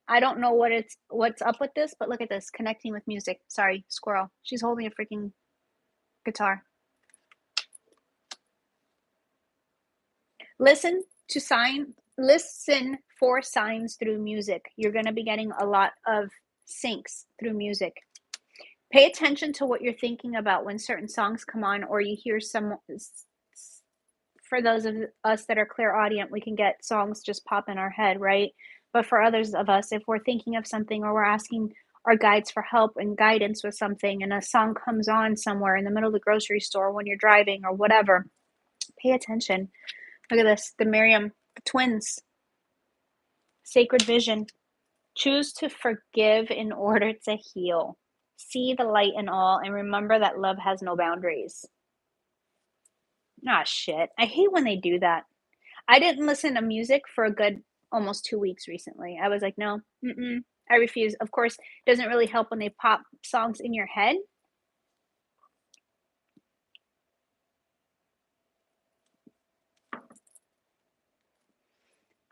I don't know what's up with this, but look at this, connecting with music. Sorry, squirrel. She's holding a freaking guitar. Listen for signs through music. You're going to be getting a lot of syncs through music. Pay attention to what you're thinking about when certain songs come on, or you hear some. For those of us that are clairaudient, we can get songs just pop in our head, right? But for others of us, if we're thinking of something or we're asking our guides for help and guidance with something, and a song comes on somewhere in the middle of the grocery store when you're driving or whatever, pay attention. Look at this, the Miriam, the twins, sacred vision. Choose to forgive in order to heal. See the light in all, and remember that love has no boundaries. Ah, shit. I hate when they do that. I didn't listen to music for a good almost 2 weeks recently. I was like, no, I refuse. Of course, it doesn't really help when they pop songs in your head.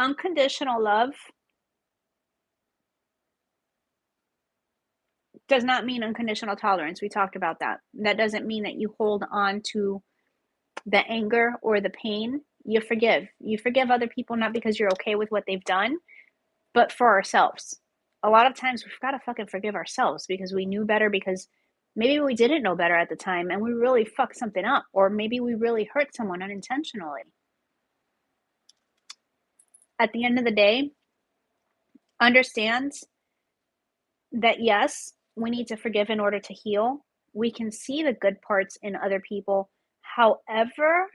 Unconditional love does not mean unconditional tolerance. We talked about that. That doesn't mean that you hold on to the anger or the pain. You forgive. You forgive other people not because you're okay with what they've done, but for ourselves. A lot of times we've got to fucking forgive ourselves because we knew better, because maybe we didn't know better at the time and we really fucked something up, or maybe we really hurt someone unintentionally. At the end of the day, understand that yes, we need to forgive in order to heal. We can see the good parts in other people. However,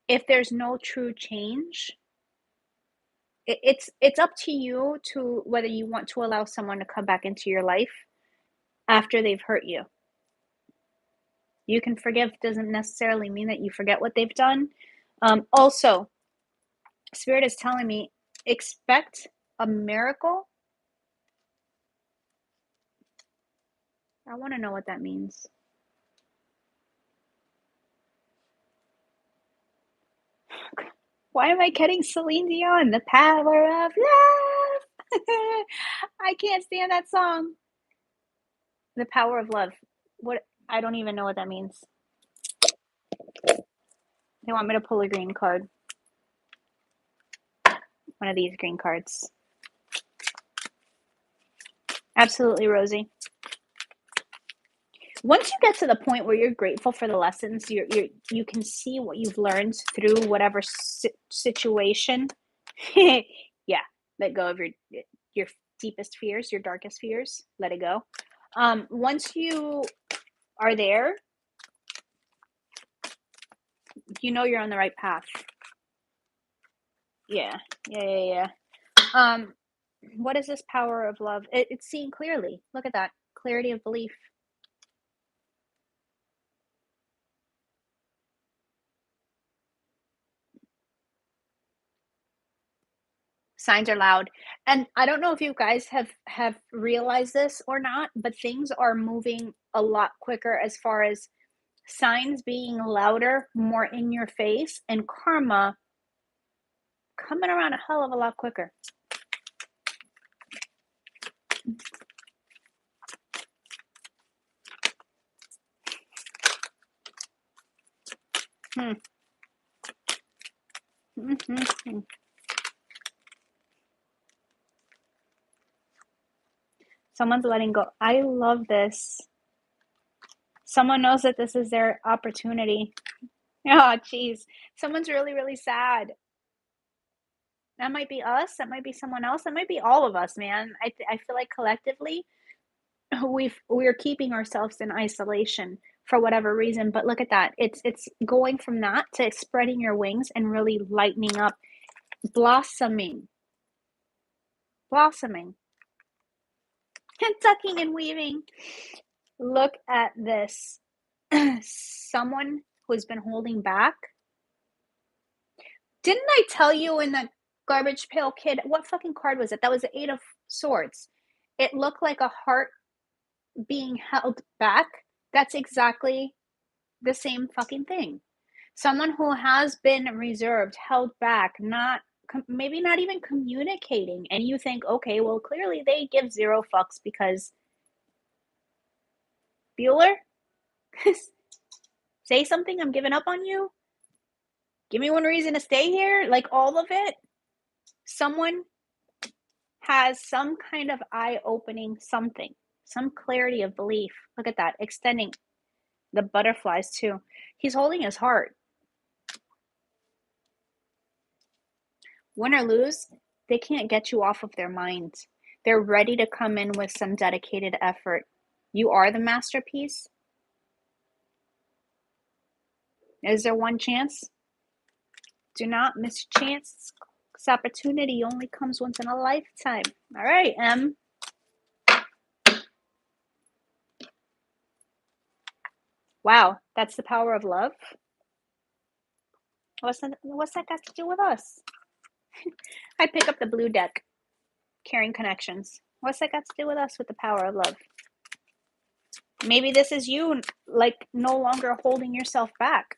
if there's no true change, it's up to you to whether you want to allow someone to come back into your life after they've hurt you. You can forgive doesn't necessarily mean that you forget what they've done. Also, Spirit is telling me, expect a miracle. I want to know what that means. Why am I getting Celine Dion? The power of love. I can't stand that song. The power of love. What? I don't even know what that means. They want me to pull a green card. One of these green cards. Absolutely, Rosie. Once you get to the point where you're grateful for the lessons, you can see what you've learned through whatever situation. Yeah, let go of your deepest fears, your darkest fears. Let it go. Once you are there, you know you're on the right path. Yeah. What is this power of love? It's seeing clearly. Look at that. Clarity of belief. Signs are loud. And I don't know if you guys have realized this or not, but things are moving a lot quicker as far as signs being louder, more in your face, and karma coming around a hell of a lot quicker. Someone's letting go. I love this. Someone knows that this is their opportunity. Oh, geez. Someone's really, really sad. That might be us. That might be someone else. That might be all of us, man. I feel like collectively we're keeping ourselves in isolation for whatever reason. But look at that. It's going from that to spreading your wings and really lightening up, blossoming, and tucking and weaving. Look at this. Someone who's been holding back. Didn't I tell you in the garbage pail kid? What fucking card was it? That was the Eight of Swords. It looked like a heart being held back. That's exactly the same fucking thing. Someone who has been reserved, held back, not maybe not even communicating, and you think, okay, well, clearly they give zero fucks because Bueller, say something. I'm giving up on you. Give me one reason to stay here. Like all of it. Someone has some kind of eye-opening something, some clarity of belief. Look at that, extending the butterflies too. He's holding his heart. Win or lose, they can't get you off of their minds. They're ready to come in with some dedicated effort. You are the masterpiece. Is there one chance? Do not miss a chance. This opportunity only comes once in a lifetime. All right, M. Wow, that's the power of love. What's that got to do with us? I pick up the blue deck. Caring connections. What's that got to do with us with the power of love? Maybe this is you, like, no longer holding yourself back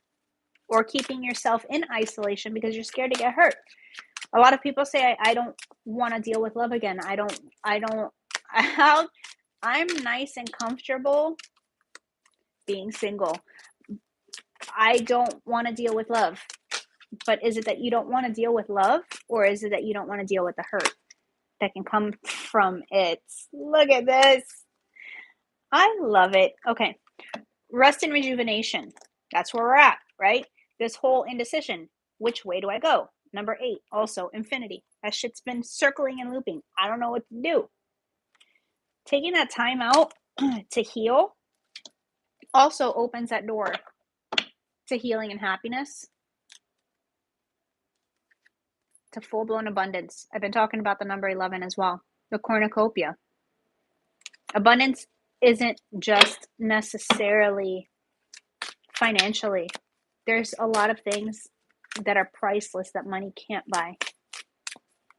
or keeping yourself in isolation because you're scared to get hurt. A lot of people say, I don't want to deal with love again. I'm nice and comfortable being single. I don't want to deal with love. But is it that you don't want to deal with love, or is it that you don't want to deal with the hurt that can come from it? Look at this. I love it. Okay. Rest and rejuvenation. That's where we're at, right? This whole indecision. Which way do I go? Number 8, also infinity. That shit's been circling and looping. I don't know what to do. Taking that time out to heal also opens that door to healing and happiness, to full-blown abundance. I've been talking about the number 11 as well, the cornucopia. Abundance isn't just necessarily financially. There's a lot of things that are priceless that money can't buy.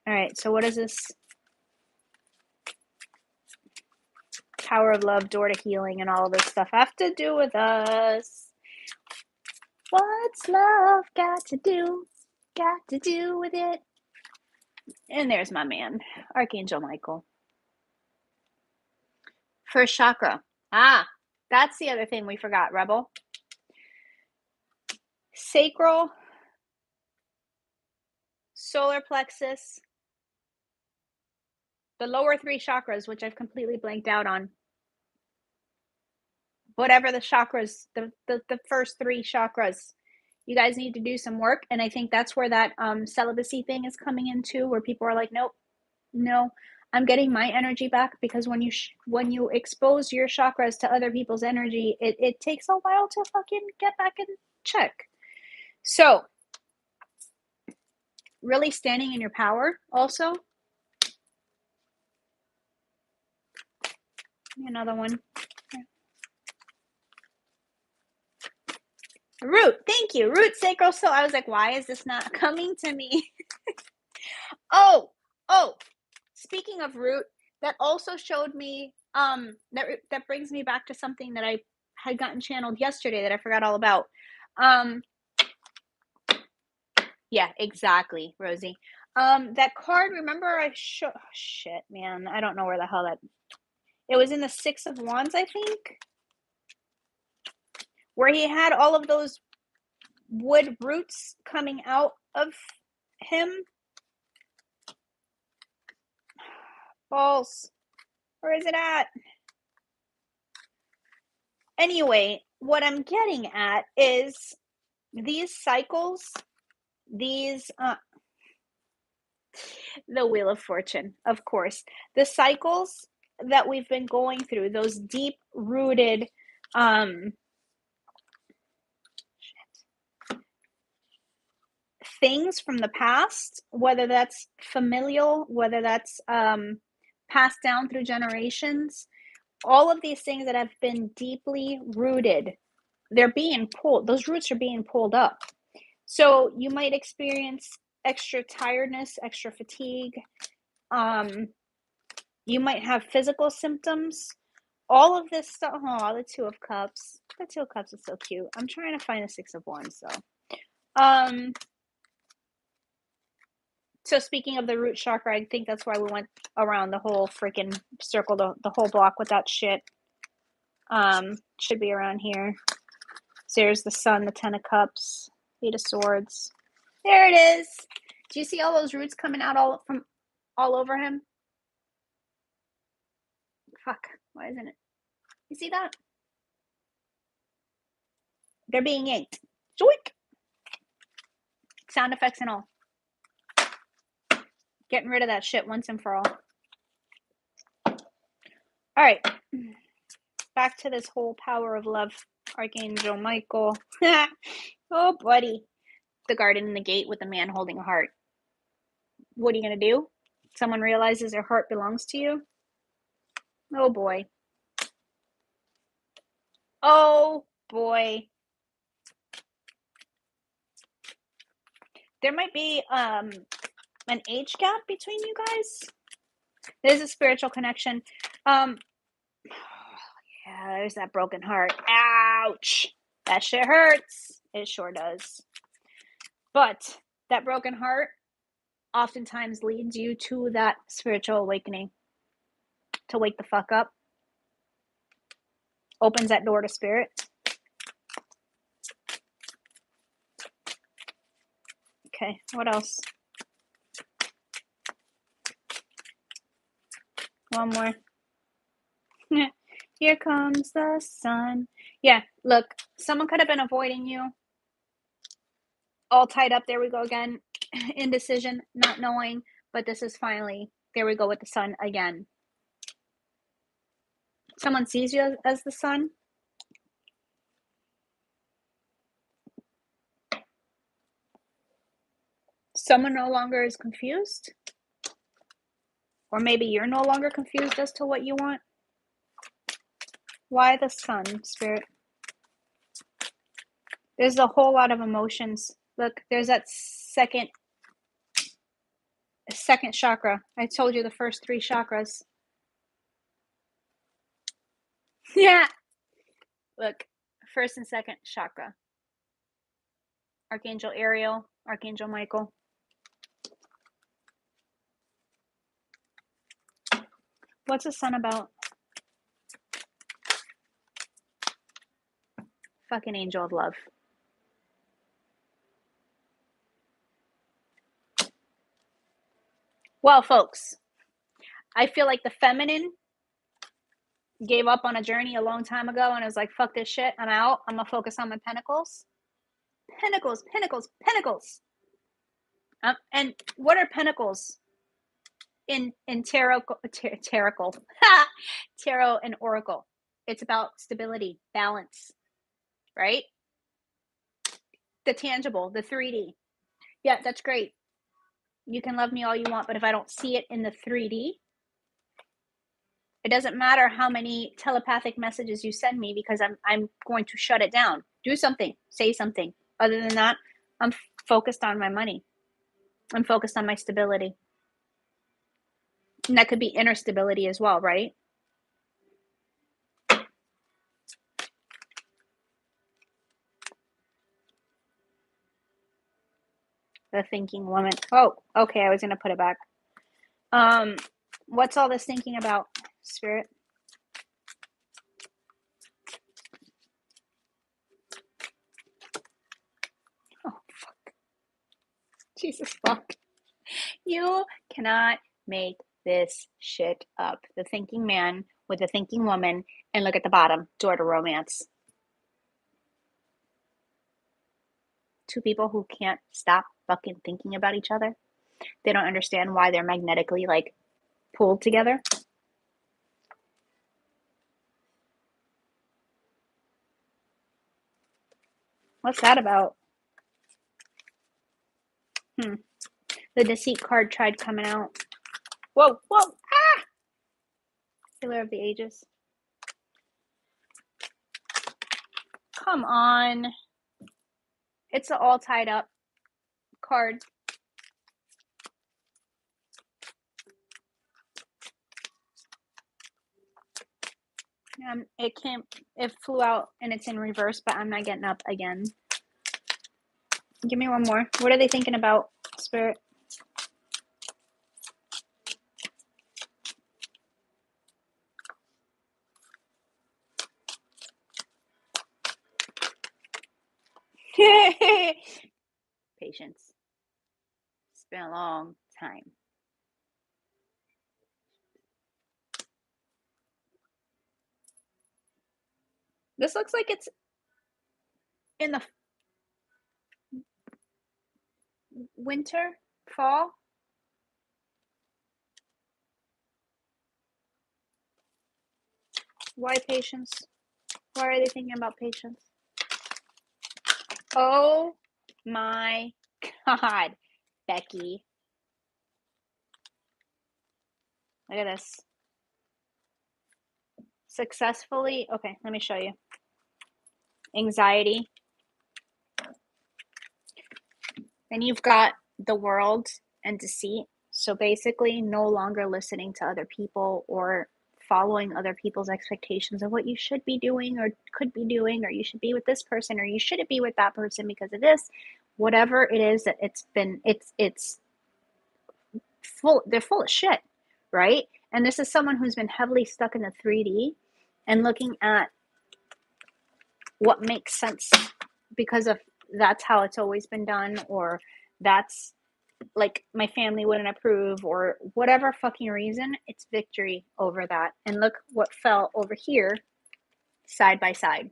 All right, so what does this power of love, door to healing, and all of this stuff have to do with us? What's love got to do with it? And there's my man, Archangel Michael. First chakra. That's the other thing we forgot, Rebel. Sacral, solar plexus, the lower 3 chakras, which I've completely blanked out on. Whatever the chakras, the first 3 chakras, you guys need to do some work. And I think that's where that celibacy thing is coming into, where people are like, nope, no, I'm getting my energy back. Because when you expose your chakras to other people's energy, it takes a while to fucking get back in check. So really standing in your power also. Another one. Root, thank you. Root, sacral. So I was like, why is this not coming to me? Oh, speaking of root, that also showed me, that brings me back to something that I had gotten channeled yesterday that I forgot all about. Yeah, exactly, Rosie. That card, remember shit, man, I don't know where the hell it was in the 6 of Wands, I think, where he had all of those wood roots coming out of him. False. Where is it at? Anyway, what I'm getting at is these cycles, the Wheel of Fortune, of course, the cycles that we've been going through, those deep rooted things from the past, whether that's familial, whether that's passed down through generations, all of these things that have been deeply rooted, they're being pulled. Those roots are being pulled up. So you might experience extra tiredness, extra fatigue. You might have physical symptoms. All of this stuff. Oh, the Two of Cups. The Two of Cups is so cute. I'm trying to find the Six of Wands, so. So speaking of the root chakra, I think that's why we went around the whole freaking circle, the whole block with that shit. Should be around here. So there's the Sun, the Ten of Cups, Eight of Swords. There it is. Do you see all those roots coming out all over him? Fuck. Why isn't it? You see that? They're being yanked. Joink. Sound effects and all. Getting rid of that shit once and for all. All right. Back to this whole power of love. Archangel Michael. Oh, buddy. The garden and the gate with the man holding a heart. What are you going to do? Someone realizes their heart belongs to you? Oh, boy. Oh, boy. There might be an age gap between you guys. There's a spiritual connection. Yeah, there's that broken heart. Ouch. That shit hurts. It sure does. But that broken heart oftentimes leads you to that spiritual awakening. To wake the fuck up. Opens that door to spirit. Okay, what else? One more. Here comes the sun. Yeah, look, someone could have been avoiding you. All tied up. There we go again. Indecision, not knowing. But this is finally, there we go with the sun again. Someone sees you as the sun. Someone no longer is confused. Or maybe you're no longer confused as to what you want. Why the sun, spirit? There's a whole lot of emotions. Look, there's that second chakra. I told you the first three chakras. Yeah. Look, first and second chakra. Archangel Ariel, Archangel Michael. What's the sun about? Fucking angel of love. Well, folks, I feel like the feminine gave up on a journey a long time ago and was like, fuck this shit, I'm out. I'm gonna focus on my pentacles. Pentacles, pentacles, pentacles. And what are pentacles in tarot tarot and oracle? It's about stability, balance, right? The tangible, the 3D. Yeah, that's great. You can love me all you want, but if I don't see it in the 3D, it doesn't matter how many telepathic messages you send me, because I'm going to shut it down. Do something, say something. Other than that, I'm focused on my money. I'm focused on my stability. And that could be inner stability as well, right? The thinking woman. Oh, okay, I was going to put it back. What's all this thinking about, spirit? Oh, fuck. Jesus, fuck. You cannot make this shit up. The thinking man with the thinking woman, and look at the bottom, door to romance. Two people who can't stop fucking thinking about each other. They don't understand why they're magnetically, like, pulled together. What's that about? The deceit card tried coming out. Whoa, whoa, ah! Healer of the ages. Come on. It's an all tied up card. It flew out and it's in reverse, but I'm not getting up again. Give me one more. What are they thinking about, Spirit? Patience. It's been a long time. This looks like it's in the winter, fall. Why patience? Why are they thinking about patience? Oh my God, Becky. Look at this. Successfully, okay, let me show you. Anxiety. Then you've got the world and deceit. So basically, no longer listening to other people or following other people's expectations of what you should be doing or could be doing, or you should be with this person or you shouldn't be with that person because of this. Whatever it is that it's full, they're full of shit, right? And this is someone who's been heavily stuck in the 3D and looking at what makes sense because of that's how it's always been done, or that's like my family wouldn't approve, or whatever fucking reason. It's victory over that. And look what fell over here side by side.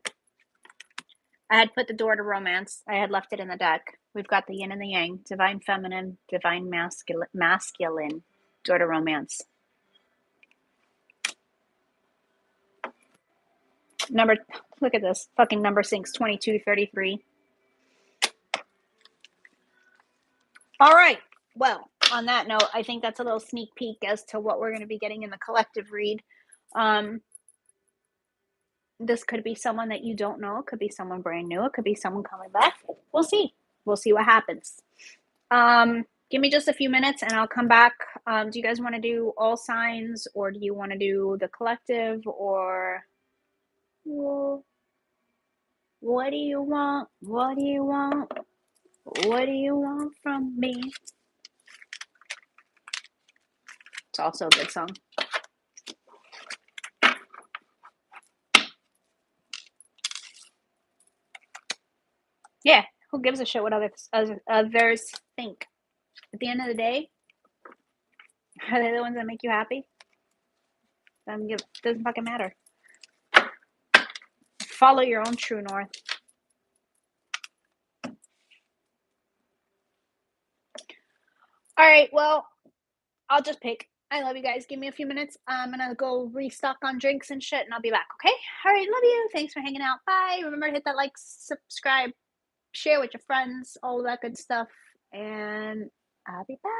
I had put the door to romance. I had left it in the deck. We've got the yin and the yang, divine feminine, divine masculine, door to romance. Look at this fucking number sinks 2233. All right. Well, on that note, I think that's a little sneak peek as to what we're going to be getting in the collective read. This could be someone that you don't know. It could be someone brand new. It could be someone coming back. We'll see. We'll see what happens. Give me just a few minutes and I'll come back. Do you guys want to do all signs, or do you want to do the collective, or what do you want? What do you want? What do you want from me? It's also a good song. Yeah, who gives a shit what others think? At the end of the day, are they the ones that make you happy? Doesn't fucking matter. Follow your own true north. All right, well, I'll just pick. I love you guys. Give me a few minutes. I'm gonna go restock on drinks and shit, and I'll be back, okay? All right, love you. Thanks for hanging out. Bye. Remember to hit that like, subscribe, share with your friends, all of that good stuff, and I'll be back.